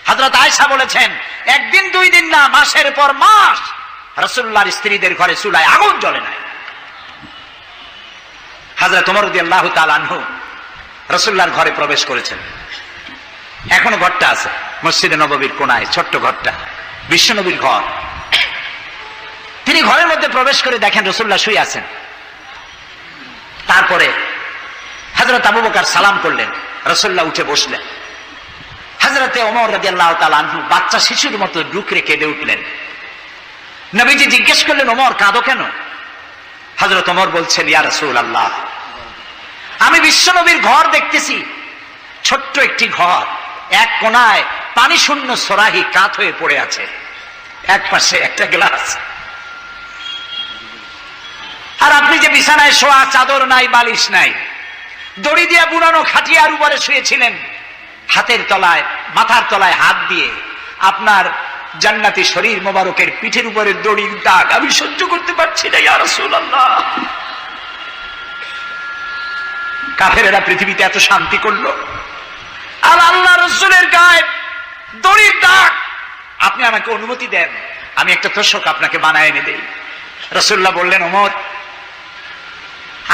হযরত আয়েশা বলেছেন, 1 দিন 2 দিন না, মাসের পর মাস রাসূলুল্লাহর স্ত্রীদের ঘরে চুলায় আগুন জ্বলে নাই। হযরত ওমর রাদিয়াল্লাহু তাআলা আনহু রাসূলুল্লাহর ঘরে প্রবেশ করেছেন। এখনো ঘরটা আছে, মসজিদে নববীর কোনায় ছোট্ট ঘরটা, বিশ্বনবীর ঘর। তিনি ঘরের মধ্যে প্রবেশ করে দেখেন রাসূলুল্লাহ শুয়ে আছেন। তারপরে হযরত আবু বকর সালাম করলেন, রাসূলুল্লাহ উঠে বসলেন। হযরতে ওমর রাদিয়াল্লাহু তাআলা আনহু বাচ্চা শিশুর মতো ডুকরে কেঁদে উঠলেন। নবীজি জিজ্ঞেস করলেন, ওমর কাঁদো কেন? হযরত ওমর বলছেন, ইয়া রাসূলুল্লাহ, আমি বিশ্বনবীর ঘর দেখতেছি, ছোট্ট একটি ঘর, এক কোনায় পানি শূন্য সরাহি কাত হয়ে পড়ে আছে, এক পাশে একটা গ্লাস, আর আপনি যে বিছানায় শোয়া, চাদর নাই, বালিশ নাই, দড়ি দিয়ে বুনানো খাটিয়ার উপরে শুয়েছিলেন, হাতের তলায়, মাথার তলায় হাত দিয়ে আপনার জান্নাতি শরীর মোবারকের পিঠের উপরে দড়ির দাগ আমি সহ্য করতে পারছি না, ইয়া রাসূলুল্লাহ। কাফেরেরা পৃথিবীতে এত শান্তি করলো, আর আল্লাহ রাসূলের গায়ে দড়ির দাগ আপনি আমাকে অনুমতি দেন, আমি একটা তোষক আপনাকে বানায় এনে দেই। রাসূলুল্লাহ বললেন, ওমর,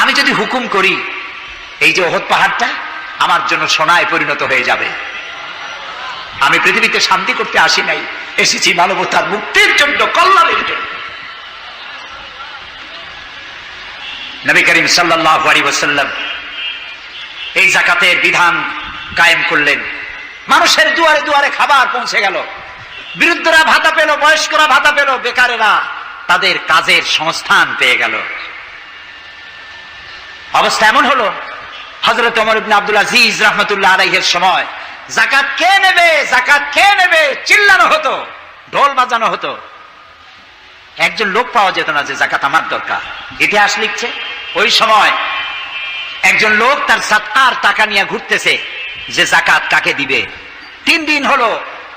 আমি যদি হুকুম করি এই যে ওহদ পাহাড়টা আমার জন্য সোনায় পরিণত হয়ে যাবে। আমি পৃথিবীতে শান্তি করতে আসি নাই, এসেছি মানবতার মুক্তির জন্য, কল্যাণের জন্য। নবী করিম সাল্লাল্লাহু আলাইহি ওয়াসাল্লাম এই যাকাতের বিধান কায়েম করলেন। মানুষের দুয়ারে দুয়ারে খাবার পৌঁছে গেল, বৃদ্ধরা ভাতা পেল, বয়স্করা ভাতা পেল, বেকারেরা তাদের কাজের সংস্থান পেয়ে গেল। অবস্থা এমন হলো, হযরত ওমর ইবনে আব্দুল আজিজ রাহমাতুল্লাহ আলাইহির সময় যাকাত কে নেবে, যাকাত কে নেবে চিল্লানো হতো, ঢোল বাজানো হতো। একজন লোক পাওয়া যেত না যে যাকাত আমার দরকার। ইতিহাস লিখছে ওই সময় একজন লোক তার সাদকার টাকা নিয়ে ঘুরতেছে যে যাকাত কাকে দিবে। 3 দিন হলো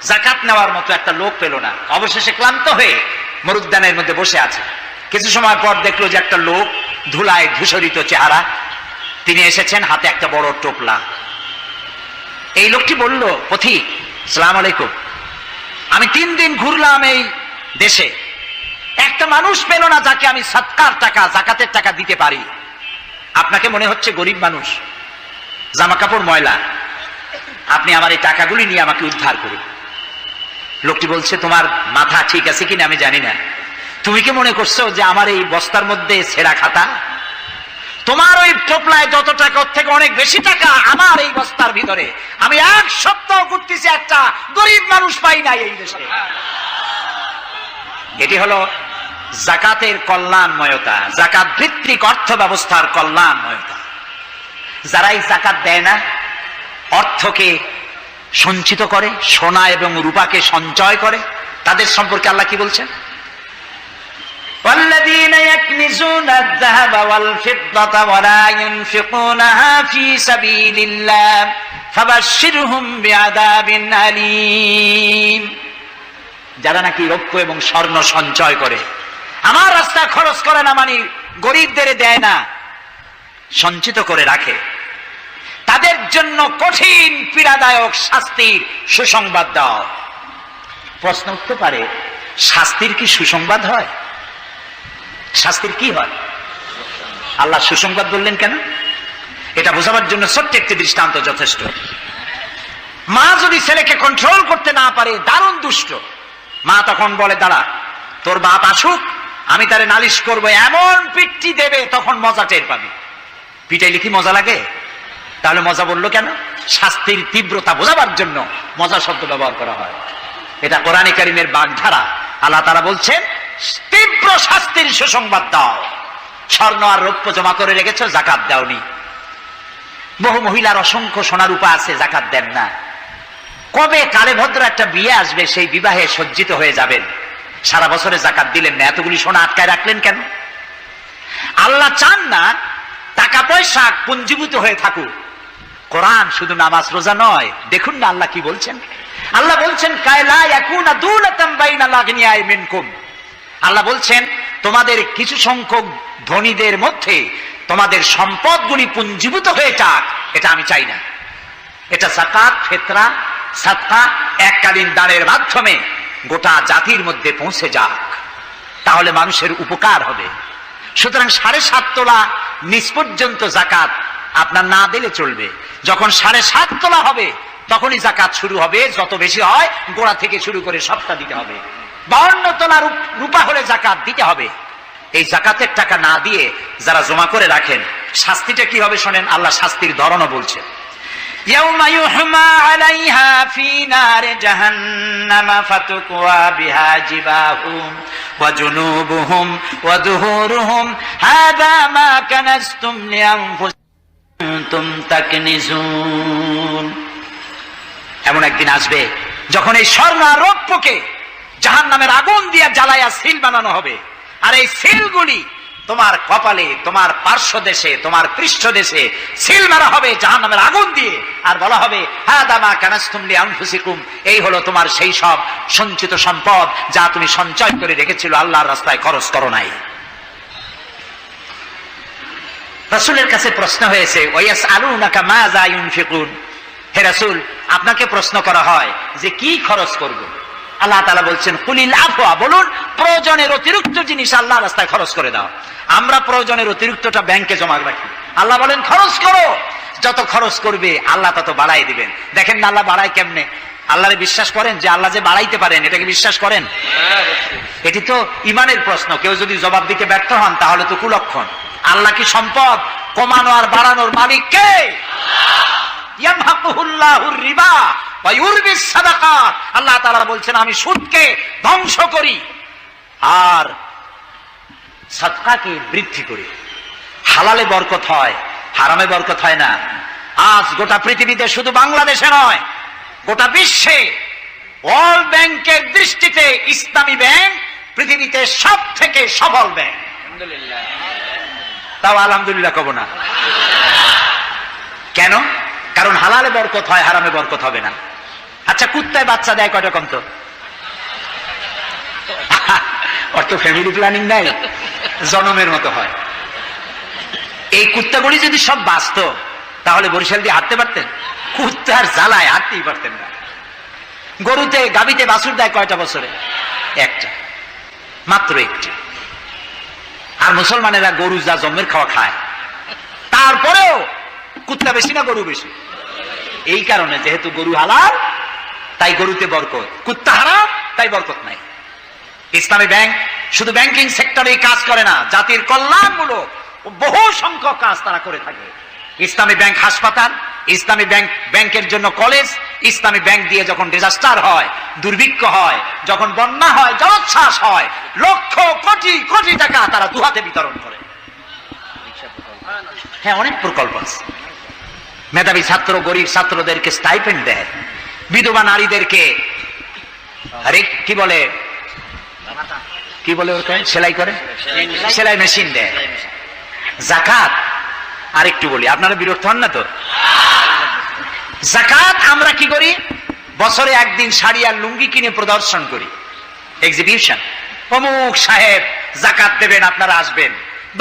যাকাত নেওয়ার মতো একটা লোক পেল না। অবশেষে ক্লান্ত হয়ে মরুদ্যানের মধ্যে বসে আছে। কিছু সময় পর দেখলো যে একটা লোক, ধুলায় ধূসরিত চেহারা, তিনি এসেছেন, হাতে একটা বড় টোপলা। এই লোকটি বলল, পথিক, আসসালামু আলাইকুম, আমি 3 দিন ঘুরলাম এই দেশে, একটা মানুষ পেল না যাকে আমি সাদকার টাকা, যাকাতের টাকা দিতে পারি। আপনাকে মনে হচ্ছে গরিব মানুষ, জামা কাপড় ময়লা, আপনি আমার এই টাকাগুলি নিয়ে আমাকে উদ্ধার করুন। লোকটি বলছে, তোমার মাথা ঠিক আছে কিনা আমি জানি না, তুমি কি মনে করছো যে আমার এই বস্তার মধ্যে ছেঁড়া খাতা? তোমার ওই টোপলায় যত টাকা, ওর থেকে অনেক বেশি টাকা আমার এই বস্তার ভিতরে। আমি 1 সপ্তাহ ঘুরতেছি, একটা গরিব মানুষ পাই নাই এই দেশে। এটি হলো যাকাতের কল্যাণময়তা, যাকাত ভিত্তিক অর্থ ব্যবস্থার কল্যাণময়তা। যারা এই যাকাত দেয় না, অর্থকে সঞ্চিত করে, সোনা এবং রূপাকে সঞ্চয় করে, তাদের সম্পর্কে আল্লাহ কি বলছেন? والذين يكنزون الذهب والفضة ولا ينفقونها في سبيل الله فبشرهم بعذاب أليم। যারা নাকি রৌপ্য এবং স্বর্ণ সঞ্চয় করে, আমার রাস্তা খরচ করে না, মানে গরিবদের দেয় না, সঞ্চিত করে রাখে, তাদের জন্য কঠিন পীড়াদায়ক শাস্তির সুসংবাদ দাও। প্রশ্ন উঠতে পারে, শাস্তির কি সুসংবাদ হয়? শাস্তির কি হয়? আল্লাহ সুসংবাদ বললেন কেন? এটা বোঝাবার জন্য ছোট্ট একটি দৃষ্টান্ত যথেষ্ট। মা যদি ছেলেকে কন্ট্রোল করতে না পারে, দারুণ দুষ্ট, মা তখন বলে, দাঁড়া, তোর বাপ আসুক, আমি তারে নালিশ করবো, এমন পিটটি দেবে তখন মজা টের পাবি। পিটাইলে কি মজা লাগে? তাহলে মজা বললো কেন? শাস্তির তীব্রতা বোঝাবার জন্য মজা শব্দ ব্যবহার করা হয়। এটা কোরআনে কারীমের বাগধারা। আল্লাহ তাআলা বলছেন, তীব্র শাস্তির সুসংবাদ দাও। স্বর্ণ আর রৌপ্য জমা করে রেখেছো, যাকাত দাওনি। বহু মহিলার অসংখ্য সোনা রূপা আছে, যাকাত দেন না। কবে কালে ভদ্র একটা বিয়ে আসবে, সেই বিবাহে সজ্জিত হয়ে যাবেন, সারা বছরে যাকাত দিলেন না, এতগুলি সোনা আটকায় রাখলেন কেন? আল্লাহ চান না টাকা পয়সা পুঞ্জীভূত হয়ে থাকুক। কোরআন শুধু নামাজ রোজা নয়, দেখুন না আল্লাহ কি বলছেন। আল্লাহ বলছেন, কায়লা ইয়াকুনা দুলাতাম বাইনাল আগনিয়াই মিনকুম। আল্লাহ বলছেন, তোমাদের কিছু সংখ্যক ধনীদের মধ্যে তোমাদের সম্পদগুলি পুঞ্জীভূত হয়ে যাক, এটা আমি চাই না। এটা যাকাত, ফিতরা, সাদকা এককালীন দানের মাধ্যমে গোটা জাতির মধ্যে পৌঁছে যাক, তাহলে মানুষের উপকার হবে। সুতরাং 7.5 তোলা নিচ পর্যন্ত যাকাত আপনার না দিলে চলবে। যখন 7.5 তোলা হবে তখনই যাকাত শুরু হবে। যত বেশি হয় গোড়া থেকে শুরু করে সবটা দিতে হবে। 52 তোলা রূপা হলে যাকাত দিতে হবে। এই যাকাতের টাকা না দিয়ে যারা জমা করে রাখেন, শাস্তিটা কি হবে শোনেন। আল্লাহ শাস্তির ধরনও বলছেন, ইয়াউমা ইউহমা আলাইহা ফি নারে জাহান্নামা ফাতুকওয়া বিহা জিবাহুম ওয়া জুনুবুহুম ওয়া যুহুরুহুম হাযা মা কানাসতুম লিআনফুসিকুম তাকনিজুন। এমন একদিন আসবে যখন এই স্বর্ণ আর রৌপ্যকে জাহান্নামের আগুন দিয়ে জ্বালায়া সিল বানানো হবে, আর এই সিলগুলি তোমার কপালে, তোমার পার্শ্ব দেশে, তোমার পৃষ্ঠ দেশে সিল মারা হবে জাহান্নামের আগুন দিয়ে, আর বলা হবে হাযা মা কানাসতুম লিআনফুসিকুম, এই হলো তোমার সেই সব সঞ্চিত সম্পদ যা তুমি সঞ্চয় করে রেখেছিল, আল্লাহর রাস্তায় খরচ করো নাই। রাসূলের কাছে প্রশ্ন হয়েছে, ওয়ায়াসআলুনাকা মাযা ইউনফিকুন, হে রাসূল, আপনাকে প্রশ্ন করা হয় যে কি খরচ করব। আল্লাহ তাআলা বলছেন কুলিল আফওয়া, বলুন প্রয়োজনের অতিরিক্ত জিনিস আল্লাহর রাস্তায় খরচ করে দাও। আমরা প্রয়োজনের অতিরিক্তটা ব্যাংকে জমা রাখি, আল্লাহ বলেন খরচ করো, যত খরচ করবে আল্লাহ তত বাড়াই দিবেন। দেখেন না আল্লাহ বাড়ায় কেমনে? আল্লাহরে বিশ্বাস করেন যে আল্লাহ যে বাড়াইতে পারেন, এটাকে বিশ্বাস করেন? এটি তো ইমানের প্রশ্ন। কেউ যদি জবাব দিতে ব্যর্থ হন তাহলে তো কুলক্ষণ। আল্লাহ কি সম্পদ কমানো আর বাড়ানোর মালিক কে? ইয়ামহাকুহুল্লাহুর রিবা ওয়া ইউরবিস সাদাকাত। আল্লাহ তাআলা বলছেন আমি সুদকে ধ্বংস করি আর সাদকাকে বৃদ্ধি করি। হালালে বরকত হয়, হারামে বরকত হয় না। আজ গোটা পৃথিবীতে, শুধু বাংলাদেশে নয়, গোটা বিশ্বে ওয়ার্ল্ড ব্যাংকের দৃষ্টিতে ইসলামী ব্যাংক পৃথিবীতে সব থেকে সফল ব্যাংক। তাও আলহামদুলিল্লাহ কব না। কেন? কারণ হালালে বরকত হয়, হারামে বরকত হবে না। আচ্ছা, কুত্তায় বাচ্চা দেয় কয়টা কম তো? ওর তো ফ্যামিলি প্ল্যানিং নাই, জনমের মতো হয়। এই কুত্তাগুলি যদি সব বাঁচত তাহলে বরিশাল দিয়ে হাঁটতে পারতেন? কুত্তার জ্বালায় হাঁটতেই পারতেন না। গরুতে, গাভীতে বাছুর দেয় কয়টা বছরে? একটা, মাত্র একটি। আর মুসলমানেরা গরু যা জন্মের খাওয়া খায়, তারপরেও কুত্তা বেশি না গরু বেশি? এই কারণে যেহেতু গরু হালাল তাই গরুতে বরকত, কুত্তা হারাম তাই বরকত নাই। ইসলামী ব্যাংক শুধু ব্যাংকিং সেক্টরে কাজ করে না, জাতির কল্যাণমূলক বহু সংখ্যক কাজ তারা করে থাকে। ইসলামী ব্যাংক হাসপাতাল, ইসলামী ব্যাংক ব্যাংকের জন্য কলেজ, ইসলামী ব্যাংক দিয়ে যখন ডিজাস্টার হয়, দুর্ভিক্ষ হয়, যখন বন্যা হয়, জলোচ্ছ্বাস হয়, লক্ষ কোটি কোটি টাকা তারা দুহাতে বিতরণ করে। হ্যাঁ, অনেক প্রকল্প আছে। মেধাবী ছাত্র, গরিব ছাত্রদেরকে স্টাইপেন্ড দেয়, বিধবা নারীদেরকে কি বলে ওকে সেলাই করে, সেলাই মেশিন দেয়। যাকাত, আরেকটু বলি, আপনারা বিরক্ত হন না তো? যাকাত আমরা কি করি? বছরে একদিন শাড়ি আর লুঙ্গি কিনে প্রদর্শন করি, এক্সিবিশন। অমুক সাহেব যাকাত দেবেন, আপনারা আসবেন।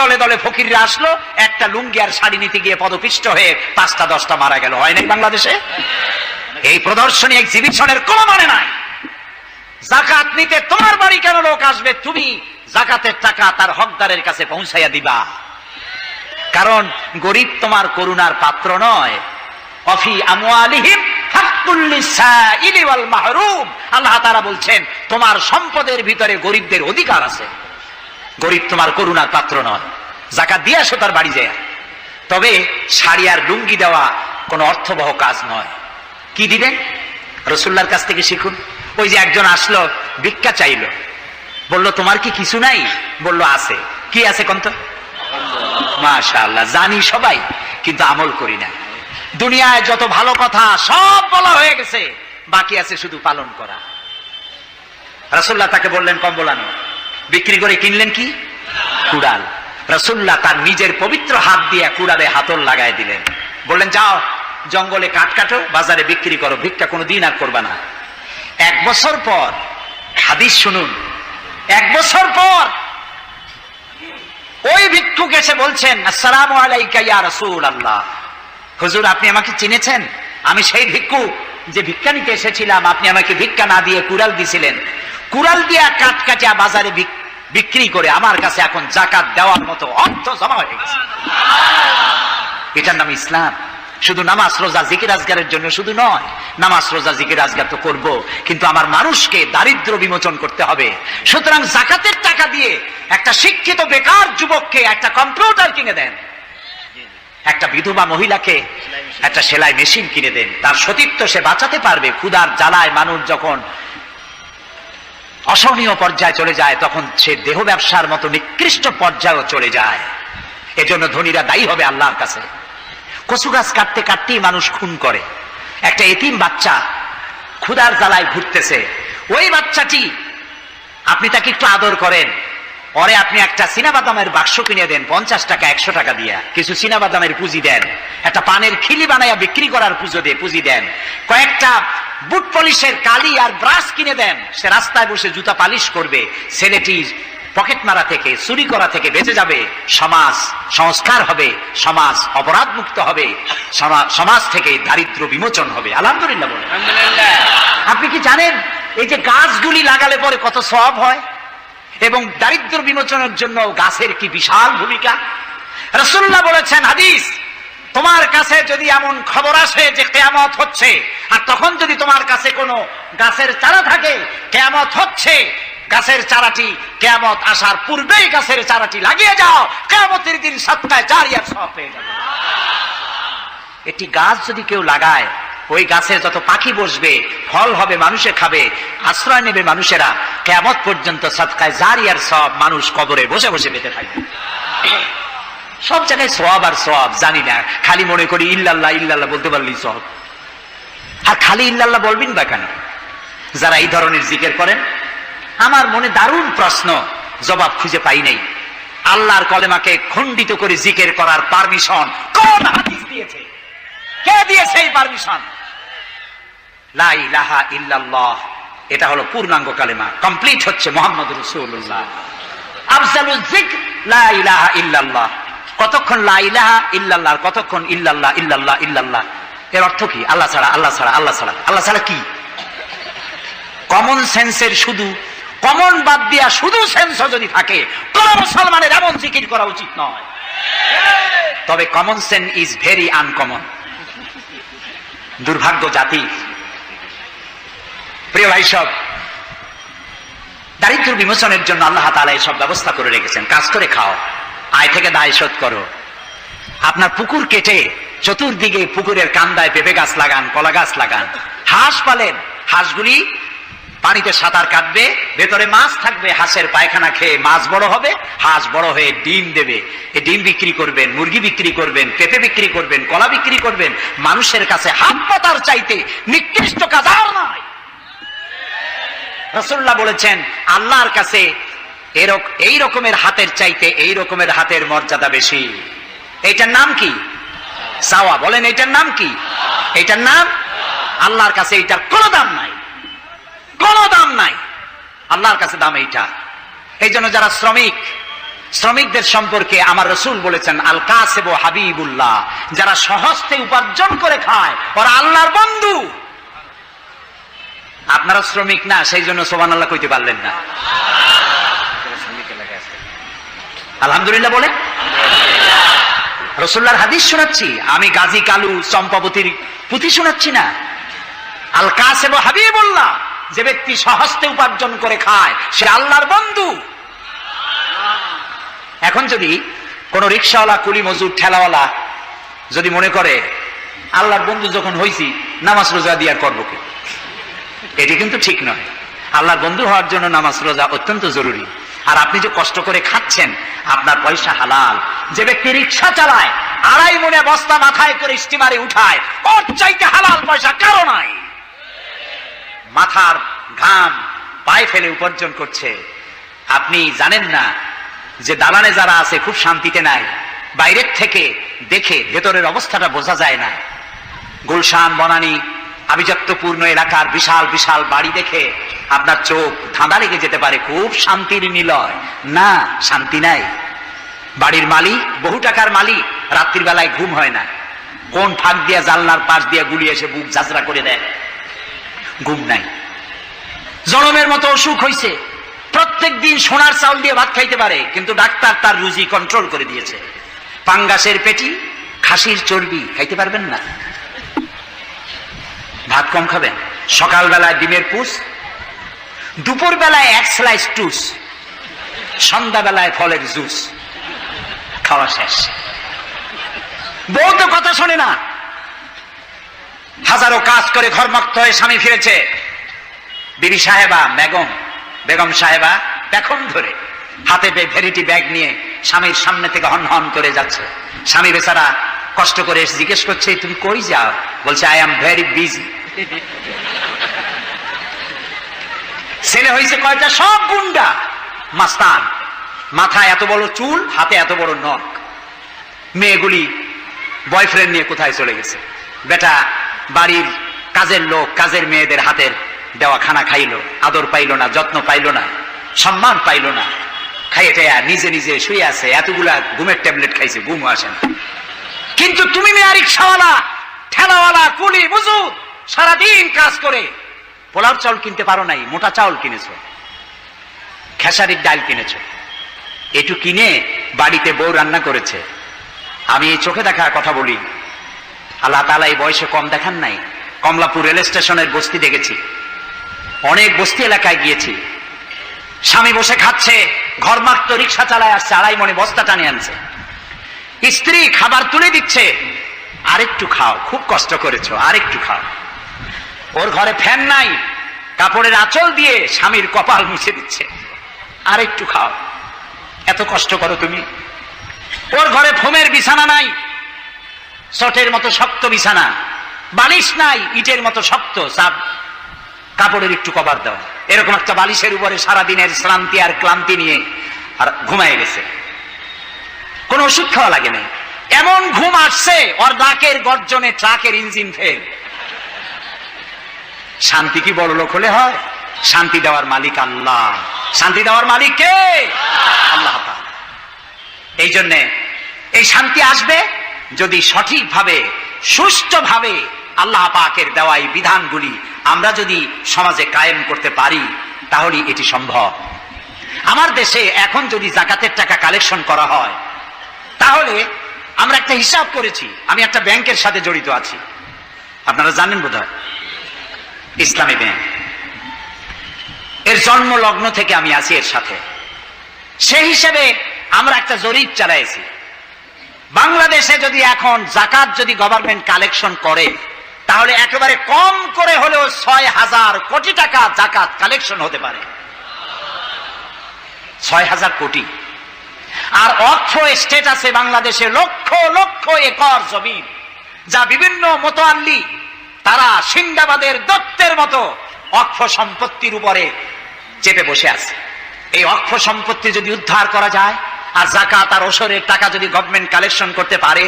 দলে দলে ফকিররা আসলো, একটা লুঙ্গি আর শাড়ি নিতে গিয়ে পদপিষ্ট হয়ে 5টা 10টা মারা গেল। হয় নাই বাংলাদেশে? এই প্রদর্শনী এক্সিবিশনের কোনো মানে নাই। যাকাত নিতে তোমার বাড়ি কেন লোক আসবে? তুমি যাকাতের টাকা তার হকদারের কাছে পৌঁছাইয়া দিবা। কারণ গরিব তোমার করুণার পাত্র নয়। অফি আমওয়ালিহিম হাক্কুল লিসাইলি ওয়াল মাহরুম। আল্লাহ তাআলা বলছেন তোমার সম্পদের ভিতরে গরিবদের অধিকার আছে। গরিব তোমার করুণার পাত্র নয়। যাকাত দিয়ে আসো তার বাড়ি যায়। তবে শাড়ি আর লুঙ্গি দেওয়া কোনো অর্থবহ কাজ নয়। কি দিবেন? রাসূলুল্লাহর কাছ থেকে শিখুন। ওই যে একজন আসলো, ভিক্ষা চাইলো, বলল তোমার কি কিছু নাই? বলল আছে। কি আছে কোন তো? মাশাআল্লাহ, জানি সবাই, কিন্তু আমল করি না। দুনিয়ায় যত ভালো কথা সব বলা হয়ে গেছে, বাকি আছে শুধু পালন করা। রাসূলুল্লাহ তাকে বললেন কম্বল আনো। বিক্রি করে কিনলেন কি? কুড়াল। রাসূলুল্লাহ তার নিজের পবিত্র হাত দিয়ে কুড়ালে হাতল লাগায় দিলেন। বললেন যাও জঙ্গলে কাঠ কাটো, বাজারে বিক্রি করো, ভিক্ষা কোনোদিন আর করবা না। 1 বছর পর, হাদিস শুনুন, 1 বছর পর ওই ভিক্ষুক এসে বলছেন আসসালামু আলাইকা ইয়া রাসূলুল্লাহ। হুজুর, আপনি আমাকে চিনেছেন? আমি সেই ভিক্ষুক যে ভিক্ষা নিতে এসেছিলাম। আপনি আমাকে ভিক্ষা না দিয়ে কুড়াল দিছিলেন। কুড়াল দিয়া কাঠ কাটিয়া বাজারে বিক্রি করে আমার কাছে এখন যাকাত দেওয়ার মতো অর্থ জমা হয়ে গেছে। এটার নাম ইসলাম। শুধু নামাজ রোজা জিকির আজগারের জন্য শুধু নয়, নামাজ রোজা জিকির আজগার তো করব, কিন্তু আমার মানুষকে দারিদ্র বিমোচন করতে হবে। সুতরাং যাকাতের টাকা দিয়ে একটা শিক্ষিত বেকার যুবককে একটা কম্পিউটার কিনে দেন, একটা বিধবা মহিলাকে একটা সেলাই মেশিন কিনে দেন। তার সতীত্ব সে বাঁচাতে পারবে। ক্ষুধার জ্বালায় মানুষ যখন অসহনীয় পর্যায়ে চলে যায়, তখন সে দেহ ব্যবসার মতো নিকৃষ্ট পর্যায়েও চলে যায়। এজন্য ধনীরা দায়ী হবে আল্লাহর কাছে। কচু গাছ কাটতে কাটতেই মানুষ খুন করে। একটা এতিম বাচ্চা ক্ষুধার জ্বালায় ঘুরতেছে, ওই বাচ্চাটি আপনি তাকে একটু আদর করেন, পরে আপনি একটা চীনাবাদামের বাক্স কিনে দেন 50 টাকা 100 টাকা দিয়া, কিছু চীনাবাদামের পুঁজি দেন, একটা পানের খিলি বানাইয়া বিক্রি করার পুঁজি দেন, কয়েকটা বুট পলিশের কালি আর ব্রাশ কিনে দেন, সে রাস্তায় বসে জুতা পালিশ করবে। ছেলেটি পকেট মারা থেকে, চুরি করা থেকে বেঁচে যাবে। সমাজ সংস্কার হবে, সমাজ অপরাধ মুক্ত হবে, সমাজ থেকে দারিদ্র বিমোচন হবে। আলহামদুলিল্লাহ বলেন। আপনি কি জানেন এই যে গাছগুলি লাগালে পরে কত সওয়াব হয়, এবং দারিদ্র বিমোচনের জন্য গাছের কি বিশাল ভূমিকা। রাসূলুল্লাহ বলেছেন হাদিস, তোমার কাছে যদি এমন খবর আসে যে কিয়ামত হচ্ছে, আর তখন যদি তোমার কাছে কোনো গাছের চারা থাকে, কিয়ামত হচ্ছে, গাছের চারাটি কিয়ামত আসার পূর্বেই গাছের চারাটি লাগিয়ে যাও, কিয়ামতের দিন সৎকায় জারিয়ার সওয়াব পেয়ে যাবে। একটি গাছ যদি কেউ লাগায়, ওই গাছে যত পাখি বসবে, ফল হবে, মানুষে খাবে, আশ্রয় নেবে মানুষেরা, কিয়ামত পর্যন্ত সদকায়ে জারিয়ার সওয়াব মানুষ কবরে বসে বসে পেতে থাকবে। সব জায়গায় সওয়াব আর সওয়াব জানি না, খালি মনে করি ইল্লাল্লাহ ইল্লাল্লাহ বলতে পারলেই সওয়াব। আর খালি ইল্লাল্লাহ বলবেন বা কেন? যারা এই ধরনের জিকির করেন, আমার মনে দারুণ প্রশ্ন, জবাব খুঁজে পাই নাই। আল্লাহর কলেমাকে খণ্ডিত করে জিকির করার পারমিশন কোন হাদিস দিয়েছে? কে দিয়েছে এই পারমিশন? লা ইলাহা ইল্লাল্লাহ, এটা হলো পূর্ণাঙ্গ কালেমা, কমপ্লিট হচ্ছে মুহাম্মদুর রাসূলুল্লাহ। আফজালুজ যিকর লা ইলাহা ইল্লাল্লাহ। কতক্ষণ লা ইলাহা ইল্লাল্লাহ, কতক্ষণ ইল্লাল্লাহ ইল্লাল্লাহ ইল্লাল্লাহ। এর অর্থ কি? আল্লাহ ছাড়া, আল্লাহ ছাড়া, আল্লাহ ছাড়া। আল্লাহ ছাড়া কি? কমন সেন্সের শুধু কমন বাদ দিয়া শুধু সেন্স যদি থাকে, কোন মুসলমানের এমন জিকির করা উচিত নয়। তবে common sense is very uncommon. দুর্ভাগ্য জাতি। প্রিয় ভাই, সব দারিদ্র বিমোচনের জন্য আল্লাহ তাআলা এসব ব্যবস্থা করে রেখেছেন। কাজ করে খাও, আয় থেকে দায় শোধ করো। আপনার পুকুর কেটে চতুর্দিকে পুকুরের কান্দায় পেঁপে গাছ লাগান, কলা গাছ লাগান। হাঁস পালেন, হাঁসগুলি পানিতে সাঁতার কাটবে, ভেতরে মাছ থাকবে, হাঁসের পায়খানা খেয়ে মাছ বড় হবে, হাঁস বড় হয়ে ডিম দেবে। এই ডিম বিক্রি করবেন, মুরগি বিক্রি করবেন, পেঁপে বিক্রি করবেন, কলা বিক্রি করবেন। মানুষের কাছে হাত পাতার চাইতে নিকৃষ্ট কাজ আর নয়। রাসূলুল্লাহ বলেছেন, আল্লাহর কাছে এই রকমের হাতের চাইতে এই রকমের হাতের মর্যাদা বেশি। এইটার নাম কি? চাওয়া। বলেন, এইটার নাম কি? এইটার নাম আল্লাহর কাছে এইটার কোনো দাম নাই, কোনো দাম নাই। আল্লাহর কাছে দাম এইটা। এই জন্য যারা শ্রমিকদের সম্পর্কে আমার রাসূল বলেছেন, আল কাসিব হাবিবুল্লাহ, যারা সহজে উপার্জন করে খায় ওরা আল্লাহর বন্ধু। আপনারা শ্রমিক না, সেই জন্য সুবহানাল্লাহ কইতে পারলেন না। আলহামদুলিল্লাহ বলে। রাসূলুল্লাহর হাদিস শোনাচ্ছি, আমি গাজী কালু চম্পাবতীর পুঁথি শোনাচ্ছি না। আল কাসিব হাবিবুল্লাহ, যে ব্যক্তি সহজে উপার্জন করে খায় সে আল্লাহর বন্ধু। এখন যদি কোন রিকশাওয়ালা, কুলি মজুর, ঠেলাওয়ালা যদি মনে করে আল্লাহর বন্ধু যখন হইছি নামাজ রোজা দিয়ে করবো কি, এটি কিন্তু ঠিক নয়। আল্লাহর বন্ধু হওয়ার জন্য নামাজ রোজা অত্যন্ত জরুরি। আর আপনি যে কষ্ট করে খাচ্ছেন, আপনার পয়সা হালাল। যে ব্যক্তি রিকশা চালায়, 2.5 মনে বস্তা মাথায় করে স্টিমারে উঠায়, ওর চাইতে হালাল পয়সা কারো নাই। মাথার ঘাম পায়ে ফেলে উপার্জন করছে। আপনি জানেন না যে দালানে যারা আছে খুব শান্তিতে নাই। বাইরের থেকে দেখে ভেতরের অবস্থাটা বোঝা যায় না। গুলশান, বনানী, আভিজাত্যপূর্ণ এলাকার বিশাল বিশাল বাড়ি দেখে আপনার চোখ ধাঁধা লেগে যেতে পারে, খুব শান্তির নিলয়। না, শান্তি নাই। বাড়ির মালিক, বহু টাকার মালিক, রাত্রির বেলায় ঘুম হয় না। কোন ফাঁক দিয়া জানলার পাশ দিয়া গুলি এসে বুক ঝাঁঝরা করে দেয়, ঘুম নাই। জনমের মতো অসুখ হইছে, প্রত্যেক দিন সোনার চাউল দিয়ে ভাত খাইতে পারে, কিন্তু ডাক্তার তার রুজি কন্ট্রোল করে দিয়েছে। পাঙ্গাসের পেটি, খাসির চর্বি খাইতে পারবেন না, ভাত কম খাবেন। সকালবেলায় ডিমের পুষ, দুপুর বেলায় 1 স্লাইস টুস, সন্ধ্যাবেলায় ফলের জুস, খাওয়া শেষ। বউ তো কথা শোনে না। হাজারো কাজ করে ঘরমুক্ত হয়ে স্বামী ফিরেছে। বিবি সাহেবা, বেগম সাহেবা এখন ধরে হাতে ভ্যানিটি ব্যাগ নিয়ে স্বামীর সামনে থেকে হন হন করে যাচ্ছে। স্বামী বেচারা কষ্ট করে এসে জিজ্ঞেস করছে, তুমি কই যাও? বলছে, আই এম ভেরি বিজি। ছেলে হয়েছে কয়টা? সব গুন্ডা, মাস্তান। মাথায় এত বড় চুল, হাতে এত বড় নখ। মেয়েগুলি বয়ফ্রেন্ড নিয়ে কোথায় চলে গেছে। বেটা বাড়ির কাজের লোক, কাজের মেয়েদের হাতের দেওয়া খানা খাইলো, আদর পাইলো না, যত্ন পাইলো না, সম্মান পাইলো না। খাইয়ে টাইয়া নিজে নিজে শুয়ে আছে, এতগুলা ঘুমের ট্যাবলেট খাইছে, ঘুম আসে না। কিন্তু তুমি মেয়ে রিকশাওয়ালা, ঠেলাওয়ালা, কুলি মজুর, সারাদিন কাজ করে পোলাও চাউল কিনতে পারো নাই, মোটা চাউল কিনেছো, খেসারির ডাল কিনেছো, একটু কিনে বাড়িতে বউ রান্না করেছে। আমি এই চোখে দেখা কথা বলি, আল্লাহ তাআলা এই বয়সে কম দেখান নাই। কমলাপুর রেল স্টেশনের বস্তি দেখেছি, অনেক বস্তি এলাকায় গিয়েছি। স্বামী বসে খাচ্ছে, ঘরমাক্ত রিক্সা চালায় আসছে, 2.5 মণে বস্তা টানে আনছে, স্ত্রী খাবার তুলে দিচ্ছে, আরেকটু খাও, খুব কষ্ট করেছো, আরেকটু খাও। ওর ঘরে ফ্যান নাই, কাপড়ের আঁচল দিয়ে স্বামীর কপাল মুছে দিচ্ছে, আরেকটু খাও, এত কষ্ট করো তুমি। ওর ঘরে ফোমের বিছানা নাই, চটের মতো শক্ত বিছানা, বালিশ নাই, ইটের মতো শক্ত, সাব কাপড়ের একটু কভার দাও। এরকম একটা বালিশের উপরে সারাদিনের শ্রান্তি আর ক্লান্তি নিয়ে আর ঘুমায় গেছে, কোন ওষুধ খাওয়া লাগে না। এমন ঘুম আসছে, ওর ডাকের গর্জনে ট্রাকের ইঞ্জিন ফেল। শান্তি কি বড় লোক হলে হয়? শান্তি দেওয়ার মালিক আল্লাহ। শান্তি দেওয়ার মালিক কে? আল্লাহ তাআলা। এই জন্য এই শান্তি আসবে যদি সঠিকভাবে সুষ্ঠুভাবে আল্লাহ পাকের দেওয়া এই বিধানগুলি আমরা যদি সমাজে কায়েম করতে পারি, তাহলে এটি সম্ভব। আমার দেশে এখন যদি যাকাতের টাকা কালেকশন করা হয়, তাহলে আমরা একটা হিসাব করেছি, আমি একটা ব্যাংকের সাথে জড়িত আছি, আপনারা জানেন বোধহয়, ইসলামী ব্যাংক। এর জন্ম লগ্ন থেকে আমি আছি এর সাথে। সেই হিসেবে আমরা একটা জরিপ চালাইছি, বাংলাদেশে যদি এখন যাকাত যদি গভর্নমেন্ট কালেকশন করে, তাহলে একেবারে কম করে হলেও 6,000 কোটি টাকা যাকাত কালেকশন হতে পারে। 6,000 কোটি। আর অক্ষ স্টেট আছে বাংলাদেশে, লক্ষ লক্ষ একর জমিন, যা বিভিন্ন মোতাল্লি তারা সিন্দাবাদের দত্তের মতো অক্ষ সম্পত্তির উপরে চেপে বসে আছে। এই অক্ষ সম্পত্তি যদি উদ্ধার করা যায়, আর যাকাত আর ওশরের টাকা যদি গভর্নমেন্ট কালেকশন করতে পারে,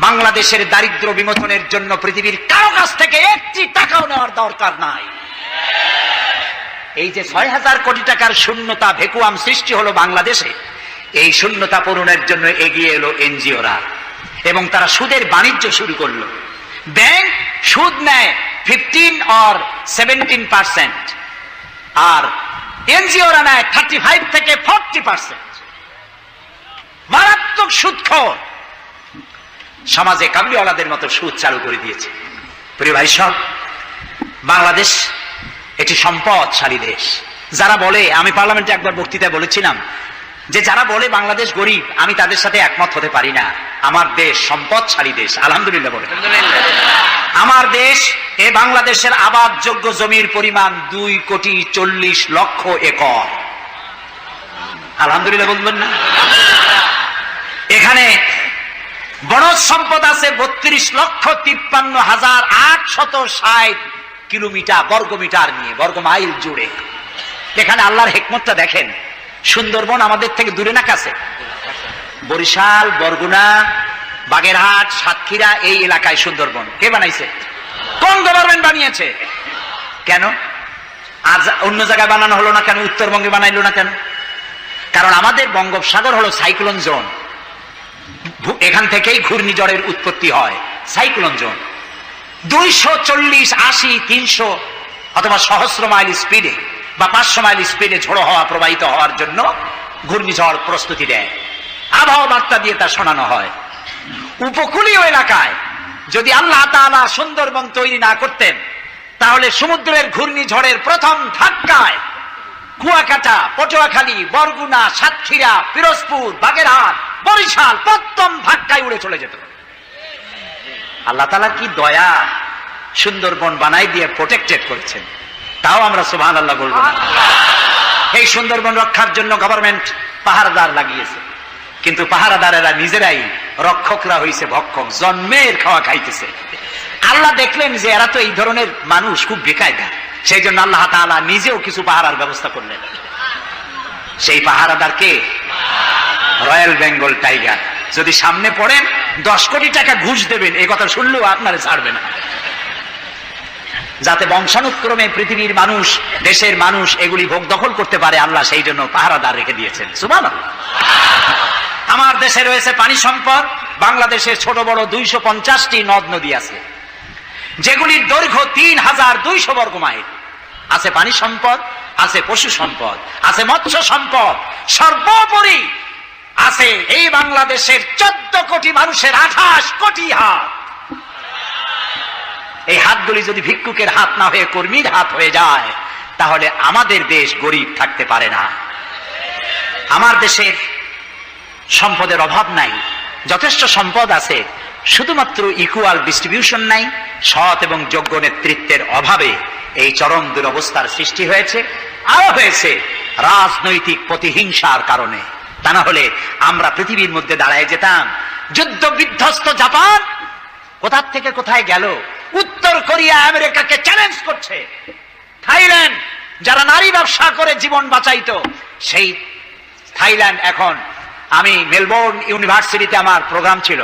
বাংলাদেশের দারিদ্র্য বিমোচনের জন্য পৃথিবীর কারো কাছ থেকে একটি টাকাও নেওয়ার দরকার নাই। এই যে 6,000 কোটি টাকার শূন্যতা, ভেকুয়াম সৃষ্টি হলো বাংলাদেশে, এই শূন্যতা পূরণের জন্য এগিয়ে এলো এনজিওরা, এবং তারা সুদের বাণিজ্য শুরু করলো। ব্যাংক সুদ নেয় 15 or 17%, আর এনজিওরা নেয় 35 থেকে 40%। মারাত্মক সুদখোর। সমাজে কামলিওয়ালাদের মতো সুদ চালু করে দিয়েছে। প্রিয় ভাই সব, বাংলাদেশ এটি সম্পদশালী দেশ। যারা বলে, আমি পার্লামেন্টে একবার বক্তৃতায় বলেছিলাম যে যারা বলে বাংলাদেশ গরিব, আমি তাদের সাথে একমত হতে পারি না। আমার দেশ সম্পদশালী দেশ, আলহামদুলিল্লাহ বলে। আমার দেশ, এ বাংলাদেশের আবাদযোগ্য জমির পরিমাণ 2,40,00,000 একর। আলহামদুলিল্লাহ বলবেন না? এখানে বনজ সম্পদ আছে 32,53,860 কিলোমিটার বর্গমিটার নিয়ে, বর্গমাইল জুড়ে। এখানে আল্লাহর হিকমতটা দেখেন। সুন্দরবন আমাদের থেকে দূরে না কাছে? বরিশাল, বরগুনা, বাগেরহাট, সাতক্ষীরা, এই এলাকায় সুন্দরবন কে বানাইছে? কোন গভর্নমেন্ট বানিয়েছে? কেন আজ অন্য জায়গায় বানানো হলো না কেন? উত্তরবঙ্গে বানাইলো না কেন? কারণ আমাদের বঙ্গোপসাগর হলো সাইক্লোন জোন, এখান থেকেই ঘূর্ণিঝড়ের উৎপত্তি হয়। সাইক্লোন জোন 240, 80, 300 অথবা সহস্র মাইল স্পিডে বা 500 মাইল স্পিডে ঝোড়ো হওয়া প্রবাহিত হওয়ার জন্য ঘূর্ণিঝড় প্রস্তুতি দেয়, আবহাওয়া বার্তা দিয়ে তা শোনানো হয়। উপকূলীয় এলাকায় যদি আল্লাহ তাআলা সুন্দরবন তৈরি না করতেন, তাহলে সমুদ্রের ঘূর্ণিঝড়ের প্রথম ধাক্কায় কুয়াকাটা, পটুয়াখালী, বরগুনা, সাতক্ষীরা, পিরোজপুর, বাগেরহাট, বরিশাল প্রথম ধাক্কায় উড়ে চলে যেত। আল্লাহ তাআলা কি দয়া, সুন্দরবন বানাই দিয়ে প্রোটেক্টেড করেছেন। তাও আমরা সুবহানাল্লাহ বলবো না। এই সুন্দরবন রক্ষার জন্য গভর্নমেন্ট পাহারাদার লাগিয়েছে, কিন্তু পাহারাদারেরা নিজেরাই রক্ষকরা হয়েছে ভক্ষক, জন্মের খাওয়া খাইতেছে। আল্লাহ দেখলেন যে এরা তো এই ধরনের মানুষ খুব বেকায়দা, সেই জন্য আল্লাহ তাআলা নিজেও কিছু পাহারার ব্যবস্থা করলেন। সেই পাহারাদার কে? Royal Bengal tiger. যদি সামনে পড়েন 10 কোটি টাকা ঘুষ দেবেন, এই কথা শুনলেও আপনারা ছাড়বে না। যাতে বংশানুক্রমে পৃথিবীর মানুষ, দেশের মানুষ এগুলি ভোগ দখল করতে পারে, আল্লাহ সেই জন্য পাহারাদার রেখে দিয়েছেন। সুবহানাল্লাহ। আমার দেশে রয়েছে পানি সম্পদ। বাংলাদেশের ছোট বড় 250টি নদ নদী আছে, যেগুলির দৈর্ঘ্য 3,200 বর্গ মাইল। আছে পানি সম্পদ, আছে পশু সম্পদ, আছে মৎস্য সম্পদ, সর্বোপরি আছে এই বাংলাদেশের 14 কোটি মানুষের 28 কোটি হাত। এই হাতগুলি যদি ভিক্ষুকের হাত না হয়ে কর্মীর হাত হয়ে যায়, তাহলে আমাদের দেশ গরিব থাকতে পারে না। আমার দেশের সম্পদের অভাব নাই, যথেষ্ট সম্পদ আছে, শুধুমাত্র ইকুয়াল ডিস্ট্রিবিউশন নাই। সৎ এবং যোগ্য নেতৃত্বের অভাবে এই চরম দুরবস্থার সৃষ্টি হয়েছে, আরো হয়েছে রাজনৈতিক প্রতিহিংসার কারণে। তা না হলে আমরা পৃথিবীর মধ্যে দাঁড়ায় যেতাম। যুদ্ধ বিধ্বস্ত জাপান কোথা থেকে কোথায় গেল, উত্তর কোরিয়া আমেরিকাকে চ্যালেঞ্জ করছে। থাইল্যান্ড যারা নারী ব্যবসা করে জীবন বাঁচাইতো, সেই থাইল্যান্ড এখন, আমি মেলবোর্ন ইউনিভার্সিটিতে আমার প্রোগ্রাম ছিল,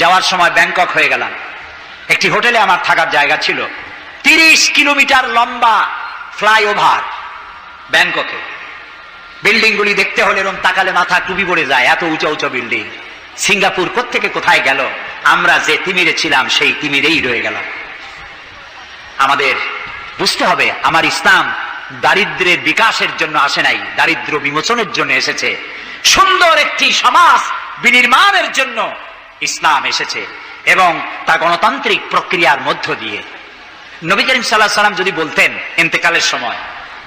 যাওয়ার সময় ব্যাংকক হয়ে গেলাম। একটি হোটেলে আমার থাকার জায়গা ছিল। 30 কিলোমিটার লম্বা ফ্লাইওভার ব্যাংককে। বিল্ডিং গুলি দেখতে হলে এরকম তাকালে মাথা টুপি পড়ে যায়, এত উঁচু উঁচু বিল্ডিং। সিঙ্গাপুর কোত্থেকে কোথায় গেল, আমরা যে তিমিরে ছিলাম সেই তিমিরেই রয়ে গেলাম। আমাদের বুঝতে হবে, আমার ইসলাম দারিদ্র্যের বিকাশের জন্য আসে নাই, দারিদ্র্য বিমোচনের জন্য এসেছে। সুন্দর একটি সমাজ বিনির্মাণের জন্য ইসলাম এসেছে, এবং তা গণতান্ত্রিক প্রক্রিয়ার মধ্য দিয়ে। নবী করিম সাল্লাল্লাহু আলাইহি সাল্লাম যদি বলতেন ইন্তেকালের সময়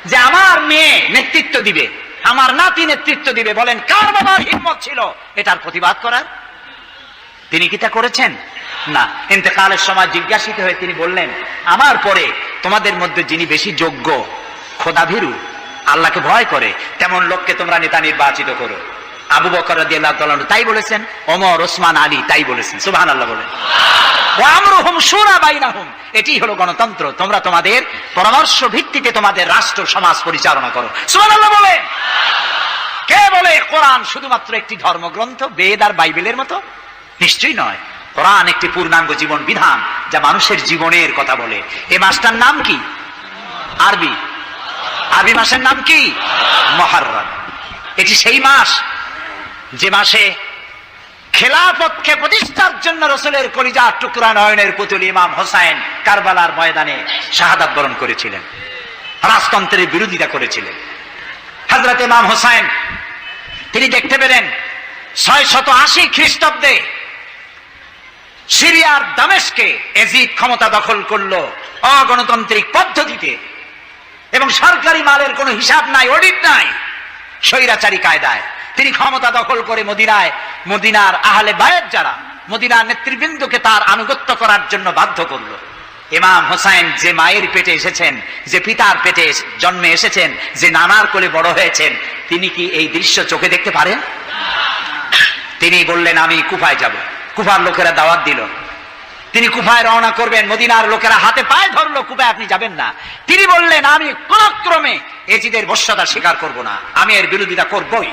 যে আমার মেয়ে নেতৃত্ব দিবে, আমার নাতি নেতৃত্ব দিবে, বলেন কার বাবার হিম্মত ছিল এটার প্রতিবাদ করার? তিনি কি তা করেছেন? না। ইন্তেকালের সময় জিজ্ঞাসিত হয়ে তিনি বললেন, আমার পরে তোমাদের মধ্যে যিনি বেশি যোগ্য, খোদাভীরু, আল্লাহকে ভয় করে, তেমন লোককে তোমরা নেতা নির্বাচিত করো। আবু বকর রাদিয়াল্লাহু তাআলা তাই বলেছেন, ওমর, ওসমান, আলী তাই বলেছেন। সুবহানাল্লাহ বলেন। ওয়া আমরুহুম শুরা বাইনাহুম, এটি হলো গণতন্ত্র। তোমরা তোমাদের পরামর্শ ভিত্তিতে তোমাদের রাষ্ট্র সমাজ পরিচালনা করো। সুবহানাল্লাহ বলেন। কে বলে কোরআন শুধুমাত্র একটি ধর্মগ্রন্থ, বেদ আর বাইবেলের মতো? নিশ্চয়ই নয়। কোরআন একটি পূর্ণাঙ্গ জীবন বিধান, যা মানুষের জীবনের কথা বলে। এই মাসটার নাম কি? আরবি। আরবি মাসের নাম কি? মুহররম। এটি সেই মাস যে মাসে খেলাফতকে প্রতিষ্ঠার জন্য রাসূলের কলিজার টুকরা নয়নের পুতুল ইমাম হোসেন কারবালার ময়দানে শাহাদাত বরণ করেছিলেন, রাজতন্ত্রের বিরোধিতা করেছিলেন। হযরত ইমাম হোসেন তিনি দেখতে পেলেন 680 খ্রিস্টাব্দে সিরিয়ার দামেস্কে এজিদ ক্ষমতা দখল করলো অগণতান্ত্রিক পদ্ধতিতে, এবং সরকারি মালের কোনো হিসাব নাই, অডিট নাই, স্বৈরাচারী কায়দায় তিনি ক্ষমতা দখল করে মদিনার আহলে বায়েত যারা, মদিনার নেতৃবৃন্দকে তার আনুগত্য করার জন্য বাধ্য করলো। ইমাম হোসেন যে মায়ের পেটে এসেছেন, যে পিতার পেটে জন্মে এসেছেন, যে নানার কোলে বড় হয়েছেন, তিনি কি এই দৃশ্য চোখে দেখতে পারেন? তিনি বললেন আমি কুফায় যাব। কুফার লোকেরা দাওয়াত দিল, তিনি কুফায় রওনা করবেন। মদিনার লোকেরা হাতে পায়ে ধরলো, কুফায় আপনি যাবেন না। তিনি বললেন আমি কোন ক্রমে এজিদের বশ্যতা স্বীকার করব না, আমি এর বিরোধিতা করবই।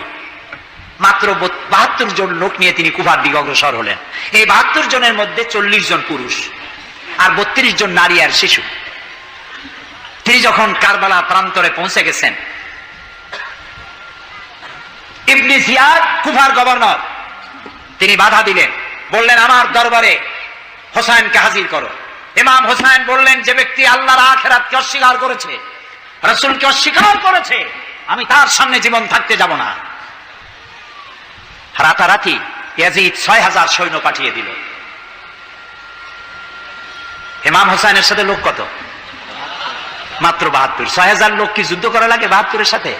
মাত্র 72 জন লোক নিয়ে তিনি কুফার দিকে অগ্রসর হলেন। এই 72 জনের মধ্যে 40 জন পুরুষ আর 32 জন নারী আর শিশু। তিনি যখন কারবালা প্রান্তরে পৌঁছে গেছেন, ইবনে জিয়াদ কুফার গভর্নর, তিনি বাধা দিলেন, বললেন আমার দরবারে হোসেনকে হাজির করো। ইমাম হোসেন বললেন যে ব্যক্তি আল্লাহর আখিরাতকে অস্বীকার করেছে, রাসূলকে অস্বীকার করেছে, আমি তার সামনে জীবন থাকতে যাব না। রাতারাতি ইয়াজিদ 6000 সৈন্য পাঠিয়ে দিল। ইমাম হোসেনের সাথে লোক কত? মাত্র 72। 6000 লোক কি যুদ্ধ করা লাগে 72-এর সাথে?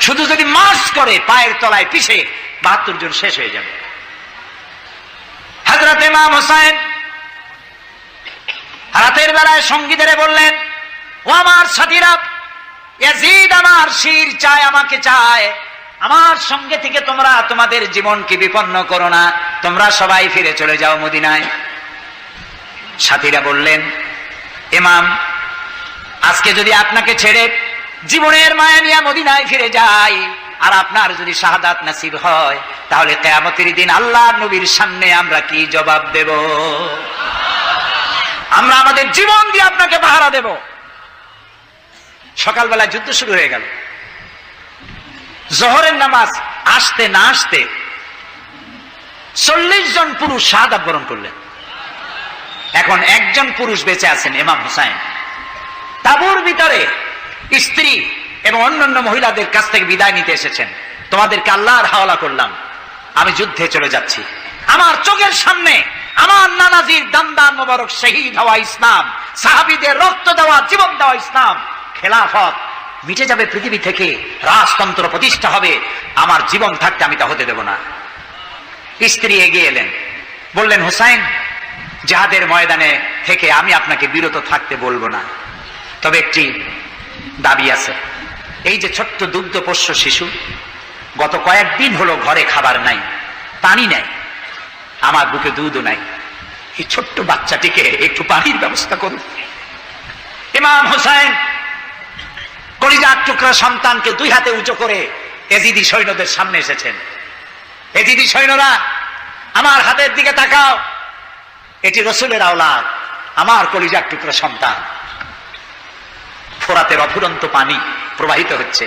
শুধু যদি মার্চ করে পায়ের তলায় পিছে 72 জন শেষ হয়ে যাবে। হযরত ইমাম হোসেন রাতের বেলায় সঙ্গীদের বললেন, ও আমার সাথীরা, ইয়াজিদ আমার শির চায়, আমাকে চায়, আমার সঙ্গে থেকে তোমরা তোমাদের জীবনকে বিপন্ন করো না, তোমরা সবাই ফিরে চলে যাও মদিনায়। সাথীরা বললেন, ইমাম আজকে যদি আপনাকে ছেড়ে জীবনের মায়া নিয়ে মদিনায় ফিরে যাই, আর আপনার যদি শাহাদাত নসিব হয়, তাহলে কিয়ামতের দিন আল্লাহর নবীর সামনে আমরা কি জবাব দেব? আমরা আমাদের জীবন দিয়ে আপনাকে পাহারা দেব। সকালবেলা যুদ্ধ শুরু হয়ে গেল। জোহরের নামাজ আসতে না আসতে 40 জন পুরুষ শাহাদাত বরণ করলেন। এখন একজন পুরুষ বেঁচে আছেন, ইমাম হোসেন। তাঁবুর ভিতরে স্ত্রী এবং অন্যান্য মহিলাদের কাছ থেকে বিদায় নিতে এসেছেন। তোমাদেরকে আল্লাহর হাওয়ালা করলাম, আমি যুদ্ধে চলে যাচ্ছি। আমার চোখের সামনে আমার নানাজির দান্দান মোবারক শহীদ হওয়া ইসলাম, সাহাবীদের রক্ত দেওয়া, জীবন দেওয়া ইসলাম, খেলাফত মিটে যাবে পৃথিবী থেকে, রাজতন্ত্র প্রতিষ্ঠা হবে, আমার জীবন থাকতে আমি তা হতে দেব না। স্ত্রী এগিয়ে এলেন, বললেন, হুসাইন, জিহাদের ময়দানে থেকে আমি আপনাকে বিরত থাকতে বলবো না, তবে একটি দাবি আছে। এই যে ছোট্ট দুগ্ধপোষ্য শিশু, গত কয়েকদিন হলো ঘরে খাবার নাই, পানি নাই, আমার বুকে দুধও নাই, এই ছোট্ট বাচ্চাটিকে একটু পানির ব্যবস্থা করুন। ইমাম হুসাইন কলিজার টুকরা সন্তানকে দুই হাতে উঁচু করে এজিদি সৈন্যদের সামনে এসেছেন। এজিদি সৈন্যরা, আমার হাতের দিকে তাকাও, এটি রসুলের আওলাদ, আমার কলিজার টুকরা সন্তান। ফোরাতের অফুরন্ত পানি প্রবাহিত হচ্ছে,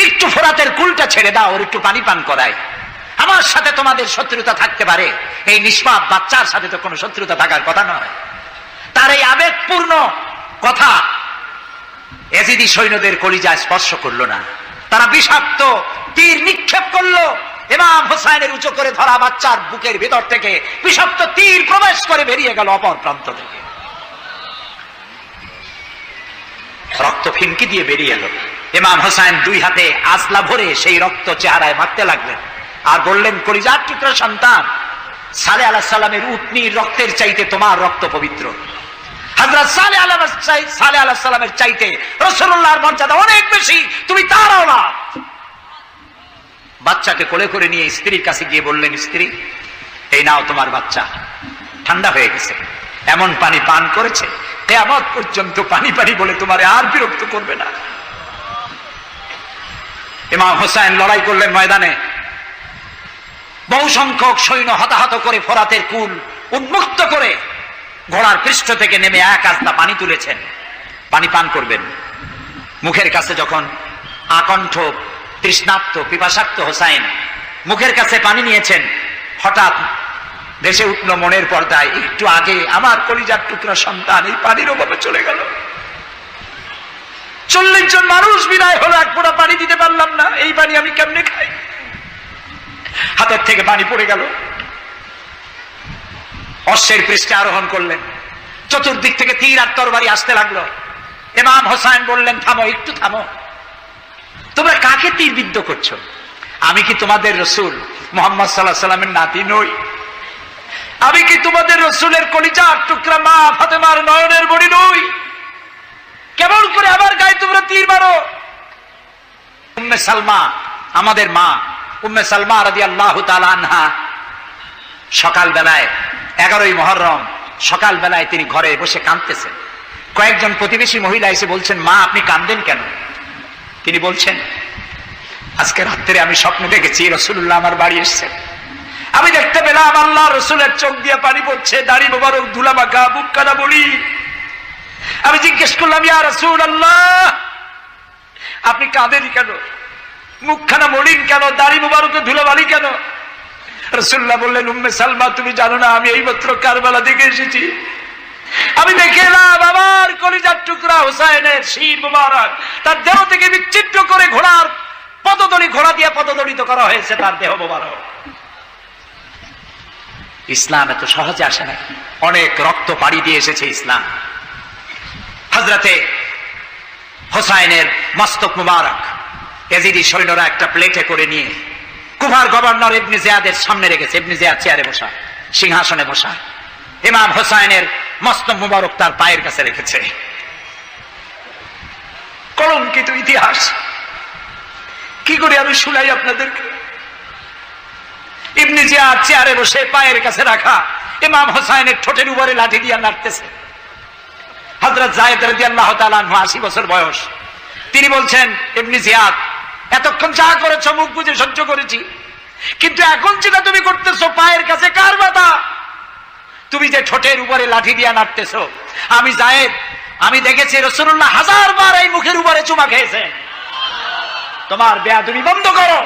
একটু ফোরাতের কুলটা ছেড়ে দাও, ওর একটু পানি পান করায়। আমার সাথে তোমাদের শত্রুতা থাকতে পারে, এই নিষ্পাপ বাচ্চার সাথে তো কোনো শত্রুতা থাকার কথা নয়। তার এই আবেগপূর্ণ কথা এজিদি সৈন্যদের কলিজায় স্পর্শ করলো না। তারা বিষাক্ত তীর নিক্ষেপ করলো। ইমাম হুসাইনের উঁচু করে ধরা বাচ্চার বুকের ভিতর থেকে বিষাক্ত তীর প্রবেশ করে বেরিয়ে গেল অপর প্রান্ত থেকে, রক্ত ফিনকি দিয়ে বেরিয়ে এলো। ইমাম হুসাইন দুই হাতে আসলা ভরে সেই রক্ত চেহারায় মারতে লাগলেন আর বললেন, কলিজার টুকরা সন্তান, সালেহ আলাইহিস সালামের উটনির রক্তের চাইতে তোমার রক্ত পবিত্র। হযরত সালেহ আলাইহিস সালামের চাইতে রাসূলুল্লাহর মর্যাদা অনেক বেশি, তুমি তার আওলাদ। বাচ্চাকে কোলে করে নিয়ে স্ত্রীর কাছে গিয়ে বললেন, স্ত্রী, এই নাও তোমার বাচ্চা, ঠান্ডা হয়ে গেছে, এমন পানি পান করেছে কিয়ামত পর্যন্ত পানি পানি বলে তোমারে আর বিরক্ত করবে না। ইমাম হুসাইন লড়াই করলেন ময়দানে, বহু সংখ্যক সৈন্য হতাহত করে ফোরাতের কুল উন্মুক্ত করে ঘোড়ার পৃষ্ঠ থেকে নেমে এক আস্তা পানি তুলেছেন, পানি পান করবেন। মুখের কাছে যখন আকণ্ঠ তৃষ্ণার্ত পিপাসার্ত হুসাইন মুখের কাছে পানি নিয়েছেন, হঠাৎ ভেসে উঠল মনের পর্দায়, একটু আগে আমার কলিজার টুকরা সন্তান এই পানির অভাবে চলে গেল। 40 জন মানুষ বিদায় হলো, এক ফোঁটা পানি দিতে পারলাম না, এই পানি আমি কেমনে খাই? হাতের থেকে পানি পড়ে গেল। অশ্বের পৃষ্ঠে আরোহণ করলেন, চতুর্দিক থেকে তীর আর তরবারি আসতে লাগলো। ইমাম হুসাইন বললেন, থামো, একটু থামো, তোমরা কাকে তীরবিদ্ধ করছো? আমি কি তোমাদের রসুল মুহাম্মদ সাল্লাল্লাহু আলাইহি সাল্লামের নাতি নই? আমি কি তোমাদের রসুলের কলিজার টুকরা মা ফাতেমার নয়নের মণি নই? কেমন করে আমার গায়ে তোমরা তীর মারো? উম্মে সালমা, আমাদের মা উম্মে সালমা রাদিয়াল্লাহু তাআলা আনহা, সকাল বেলায় 11ই মুহররম সকাল বেলায় তিনি ঘরে বসে কাঁদতেছেন। কয়েকজন প্রতিবেশী মহিলা এসে বলছেন, মা আপনি কাঁদেন কেন? তিনি বলছেন, আজকে রাত্রে আমি স্বপ্ন দেখেছি রাসূলুল্লাহ আমার বাড়ি এসেছেন, আমি দেখতে পেলাম আল্লাহ রসুলের চোখ দিয়ে পানি পড়ছে, দাড়ি মোবারক ধুলা মাখা, বুক কানা বলি। আমি জিজ্ঞেস করলাম, ইয়া রাসূলুল্লাহ, আপনি কাঁদেন কেন? মুখখানা মলিন কেন? দাড়ি মোবারকে ধুলাবালি কেন? রাসূলুল্লাহ বললেন, উম্মে সালমা, তুমি জানো না আমি এইমাত্র কারবালা থেকে এসেছি, আমি দেখে এলাম আমার কলিজার টুকরা হুসাইনের শির মোবারক তার দেহ থেকে বিচ্ছিন্ন করে ঘোড়ার পদতলি, ঘোড়া দিয়ে পদদলিত করা হয়েছে তার দেহ মোবারক। ইসলাম এত সহজে আসে না, অনেক রক্ত পাড়ি দিয়ে এসেছে ইসলাম। হযরতে হুসাইনের মস্তক মুবারক এজিদি সৈন্যরা একটা প্লেটে করে নিয়ে কুফার গভর্নর ইবনে জিয়াদের সামনে রেখেছে। ইবনে জিয়াদ চেয়ারে বসা, সিংহাসনে বসা, ইমাম হুসাইনের মস্তক মুবারক তার পায়ের কাছে রেখেছে। কলঙ্কিত ইতিহাস, কি করে আমি শুনাই আপনাদেরকে? ইবনে জিয়াদ চেয়ারে বসে পায়ের কাছে রাখা ইমাম হুসাইনের ঠোঁটের উপরে লাঠি দিয়ে নাড়তেছে। হযরত যায়েদ রাদিয়াল্লাহু তাআলা আনহু 80 বছর বয়স, তিনি বলছেন, ইবনে জিয়াদ, এতক্ষণ যা করেছো মুখ বুজে সহ্য করেছি, কিন্তু এখন যেটা তুমি করতেছো পায়ের কাছে কার বাধা? তুমি যে ঠোঁটের উপরে লাঠি দিয়ে নাড়তেছো, আমি যায়েদ, আমি দেখেছি রাসূলুল্লাহ 1000 বার এই মুখের উপরে চুমা খেয়েছেন। তোমার বেয়াদবি বন্ধ করো।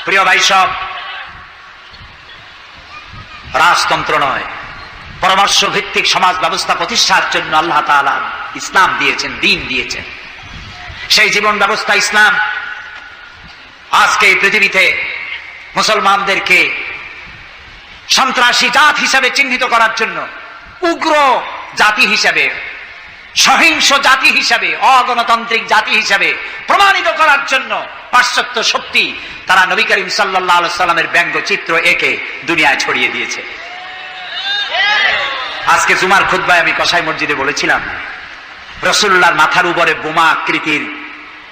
প্রিয় ভাই সব, রাজতন্ত্র নয়, পরামর্শ ভিত্তিক সমাজ ব্যবস্থা প্রতিষ্ঠার জন্য আল্লাহ তাআলা ইসলাম দিয়েছেন, দিন দিয়েছেন। সেই জীবন ব্যবস্থা ইসলাম আজকে এই পৃথিবীতে মুসলমানদেরকে সন্ত্রাসী জাত হিসাবে চিহ্নিত করার জন্য, উগ্র জাতি হিসাবে, সহিংস জাতি হিসাবে, অগণতান্ত্রিক জাতি হিসাবে প্রমাণিত করার জন্য পাশ্চাত্য শক্তি তারা নবী করিম সাল্লাল্লাহু আলাইহি সাল্লামের ব্যঙ্গচিত্র এঁকে দুনিয়ায় ছড়িয়ে দিয়েছে। আজকে জুমার খুতবায় আমি কসাই মসজিদে বলেছিলাম, রাসূলুল্লাহর মাথার উপরে বোমা আকৃতির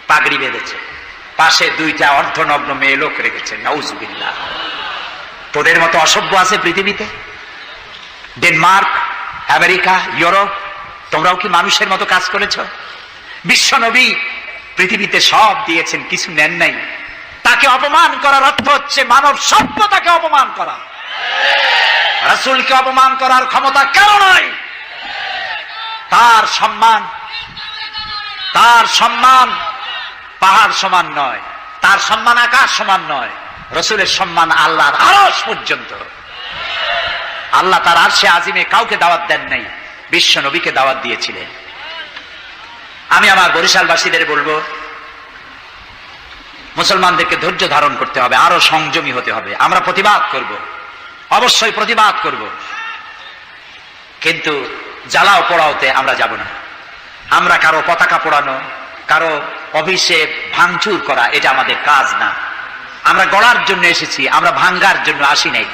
পাগড়ি বেঁধেছে, পাশে দুইটা অর্ধনগ্ন মেয়ে লোক রেখেছে। নাউজুবিল্লাহ। তোদের মতো অসভ্য আছে পৃথিবীতে? ডেনমার্ক, আমেরিকা, ইউরোপ, তোমরাও কি মানুষের মতো কাজ করেছ? বিশ্ব নবী পৃথিবীতে সব দিয়েছেন, কিছু নেন নাই। তাকে অপমান করার অর্থ হচ্ছে মানব সভ্যতাকে অপমান করা। রাসূলকে অপমান করার ক্ষমতা কারো নাই। তার সম্মান পাহাড় সমান নয়, তার সম্মান আকাশ সমান নয়। রাসূলের সম্মান আল্লাহর আরশ পর্যন্ত। আল্লাহ তার আরশে আজিমে কাউকে দাওয়াত দেন নাই, বিশ্ব নবীকে দাওয়াত দিয়েছিলেন। আমি আমার বরিশালবাসীদের বলবো, মুসলমানদেরকে ধৈর্য ধারণ করতে হবে, আরো সংযমী হতে হবে। আমরা প্রতিবাদ করব, অবশ্যই প্রতিবাদ করব, কিন্তু জ্বালাও পোড়াওতে আমরা যাব না। আমরা কারো পতাকা পোড়ানো, কারো অফিসে ভাঙচুর করা, এটা আমাদের কাজ না। আমরা গড়ার জন্য এসেছি, আমরা ভাঙ্গার জন্য আসি নাই।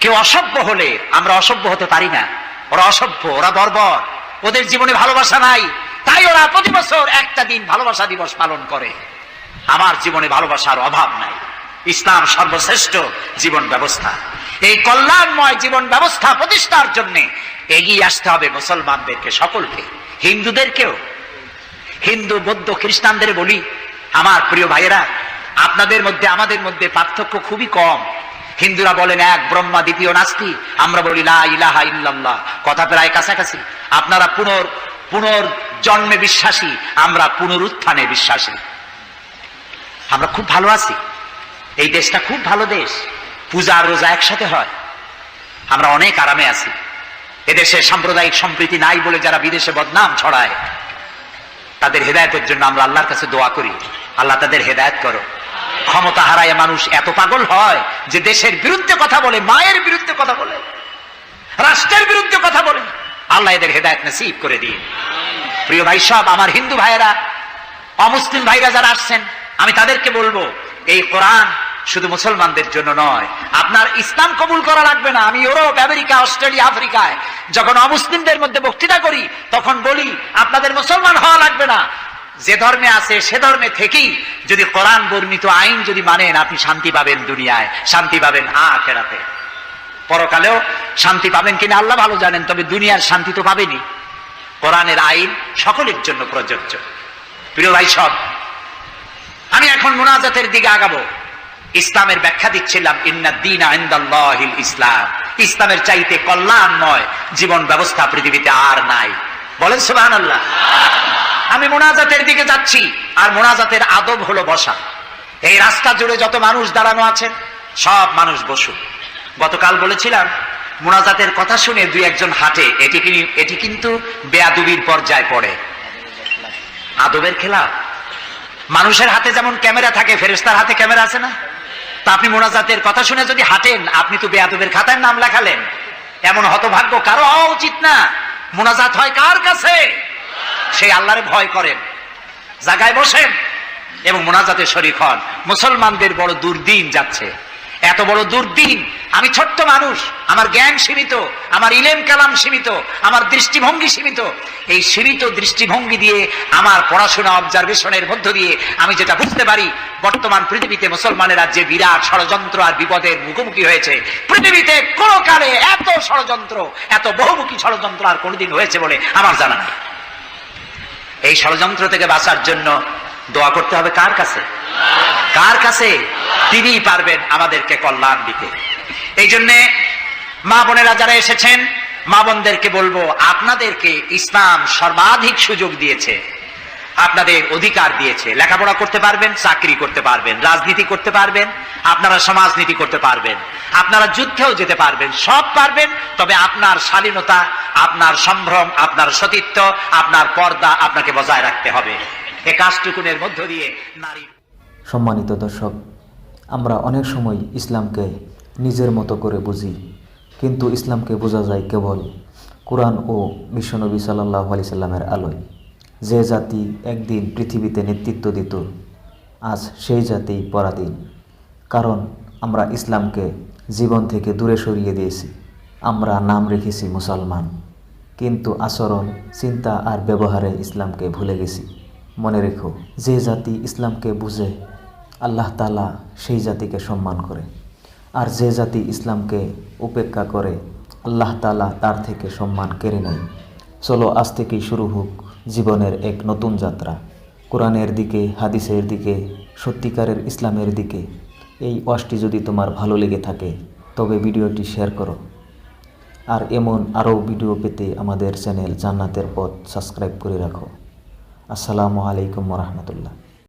কেউ অসভ্য হলে আমরা অসভ্য হতে পারি না। ওরা অসভ্য, ওরা বর্বর, ওদের জীবনে ভালোবাসা নাই, তাই ওরা প্রতি বছর একটা দিন ভালোবাসা দিবস পালন করে। আমার জীবনে ভালোবাসার অভাব নাই। ইসলাম সর্বশ্রেষ্ঠ জীবন ব্যবস্থা। এই কল্যাণময় জীবন ব্যবস্থা প্রতিষ্ঠার জন্য এগিয়ে আসতে হবে মুসলমানদেরকে, সকলকে, হিন্দুদেরকেও। হিন্দু, বৌদ্ধ, খ্রিস্টানদের বলি, আমার প্রিয় ভাইয়েরা, আপনাদের মধ্যে আমাদের মধ্যে পার্থক্য খুবই কম। হিন্দুরা বলেন এক ব্রহ্মা, দ্বিতীয় নাস্তি, আমরা বলি লা ইলাহা ইল্লাল্লাহ, কথা প্রায় কাছাকাছি। আপনারা পুনর্জন্মে বিশ্বাসী, আমরা পুনরুত্থানে বিশ্বাসী। আমরা খুব ভালো আছি, এই দেশটা খুব ভালো দেশ, পূজা আর রোজা একসাথে হয়, আমরা অনেক আরামে আছি। এদেশে সাম্প্রদায়িক সম্প্রীতি নাই বলে যারা বিদেশে বদনাম ছড়ায়, তাদের হেদায়েতের জন্য আমরা আল্লাহর কাছে দোয়া করি, আল্লাহ তাদের হেদায়েত করো। ক্ষমতা হারায় মানুষ এত পাগল হয় যে দেশের বিরুদ্ধে কথা বলে, মায়ের বিরুদ্ধে কথা বলে, রাষ্ট্রের বিরুদ্ধে কথা বলে। আল্লাহ এদের হেদায়েত নসিব করে দিন। প্রিয় ভাই সব, আমার হিন্দু ভাইয়েরা, অমুসলিম ভাইরা যারা আসছেন, আমি তাদেরকে বলবো, এই কোরআন শুধু মুসলমানদের জন্য নয়। আপনার ইসলাম কবুল করা লাগবে না। আমি ইউরোপ, আমেরিকা, অস্ট্রেলিয়া, আফ্রিকায় যখন অমুসলিমদের মধ্যে বক্তৃতা করি, তখন বলি আপনাদের মুসলমান হওয়া লাগবে না। যে ধর্মে আছে সে ধর্মে থেকেই যদি কোরআন বর্ণিত আইন যদি মানেন, আপনি শান্তি পাবেন দুনিয়ায়, শান্তি পাবেন আখিরাতে। পরকালেও শান্তি পাবেন কিনা আল্লাহ ভালো জানেন, তবে দুনিয়ার শান্তি তো পাবেনই। কোরআনের আইন সকলের জন্য প্রযোজ্য। প্রিয় ভাই সব, আমি এখন মুনাজাতের দিকে আগাবো। ইসলামের ব্যাখ্যা দিচ্ছিলাম, ইন্নাদ দীনা ইনদাল্লাহিল ইসলাম। ইসলামের চাইতে কল্যাণময় জীবন ব্যবস্থা পৃথিবীতে আর নাই। বলেন সুবহানাল্লাহ। আমি মুনাজাতের দিকে যাচ্ছি, আর মুনাজাতের আদব হলো বসা। এই রাস্তা জুড়ে যত মানুষ দাঁড়ানো আছেন, সব মানুষ বসুন। গতকাল বলেছিলাম, মুনাজাতের কথা শুনে দুই একজন হাঁটে, এটি কিন্তু বেয়াদবির পর্যায়ে পড়ে। আদবের খেলা। মানুষের হাতে যেমন ক্যামেরা থাকে, ফেরেশতার হাতে ক্যামেরা আছে না? তা আপনি মুনাজাতের কথা শুনে যদি হাঁটেন, আপনি তো বেয়াদবের খাতায় নাম লেখালেন। এমন হতভাগ্য কারো হওয়া উচিত না। মুনাজাত হয় কার কাছে? সেই আল্লাহরে ভয় করেন, জায়গায় বসেন এবং মুনাজাতে শরীক হন। মুসলমানদের বড় দুর্দিন যাচ্ছে, এত বড় দুর্দিন। আমি ছোট্ট মানুষ, আমার জ্ঞান সীমিত, আমার ইলেম কালাম সীমিত, আমার দৃষ্টিভঙ্গি সীমিত। এই সীমিত দৃষ্টিভঙ্গি দিয়ে, আমার পড়াশোনা অবজারভেশনের মধ্য দিয়ে আমি যেটা বুঝতে পারি, বর্তমান পৃথিবীতে মুসলমানেরা যে বিরাট ষড়যন্ত্র আর বিপদের মুখোমুখি হয়েছে, পৃথিবীতে কোনো কালে এত ষড়যন্ত্র, এত বহুমুখী ষড়যন্ত্র আর কোনোদিন হয়েছে বলে আমার জানা নেই। এই ষড়যন্ত্র থেকে বাঁচার জন্য দোয়া করতে হবে কার কাছে? কার কাছে? তিনিই পারবেন আমাদেরকে কল্যাণ দিতে। এই জন্যে মা বোনেরা যারা এসেছেন, মা বোনদেরকে বলবো, আপনাদেরকে ইসলাম সর্বাধিক সুযোগ দিয়েছে। আপনাদের অধিকার দিয়েছে, লেখাপড়া করতে পারবেন, চাকরি করতে পারবেন, রাজনীতি করতে পারবেন, আপনারা সমাজনীতি করতে পারবেন, আপনারা যুদ্ধেও যেতে পারবেন, সব পারবেন। তবে আপনার শালীনতা, আপনার সম্ভ্রম, আপনার সতীত্ব, আপনার পর্দা আপনাকে বজায় রাখতে হবে। এ কাজটুকুনের মধ্য দিয়ে নারী। সম্মানিত দর্শক, আমরা অনেক সময় ইসলামকে নিজের মতো করে বুঝি, কিন্তু ইসলামকে বোঝা যায় কেবল কোরআন ও বিশ্বনবী সাল্লাল্লাহু আলাইহি সাল্লামের আলোয়। যে জাতি একদিন পৃথিবীতে নেতৃত্ব দিত, আজ সেই জাতি পরাধীন। কারণ আমরা ইসলামকে জীবন থেকে দূরে সরিয়ে দিয়েছি। আমরা নাম রেখেছি মুসলমান, কিন্তু আচরণ, চিন্তা আর ব্যবহারে ইসলামকে ভুলে গেছি। মনে রেখো, যে জাতি ইসলামকে বুঝে আল্লাহ তাআলা সেই জাতিকে সম্মান করে, আর যে জাতি ইসলামকে উপেক্ষা করে আল্লাহ তাআলা তার থেকে সম্মান কেড়ে নেয়। চলো আজ থেকেই শুরু হোক জীবনের এক নতুন যাত্রা, কোরআনের দিকে, হাদিসের দিকে, সত্যিকারের ইসলামের দিকে। এই ওয়াজটি যদি তোমার ভালো লেগে থাকে তবে ভিডিওটি শেয়ার করো, আর এমন আরও ভিডিও পেতে আমাদের চ্যানেল জান্নাতের পথ সাবস্ক্রাইব করে রাখো। আসসালামু আলাইকুম ওয়া রাহমাতুল্লাহ।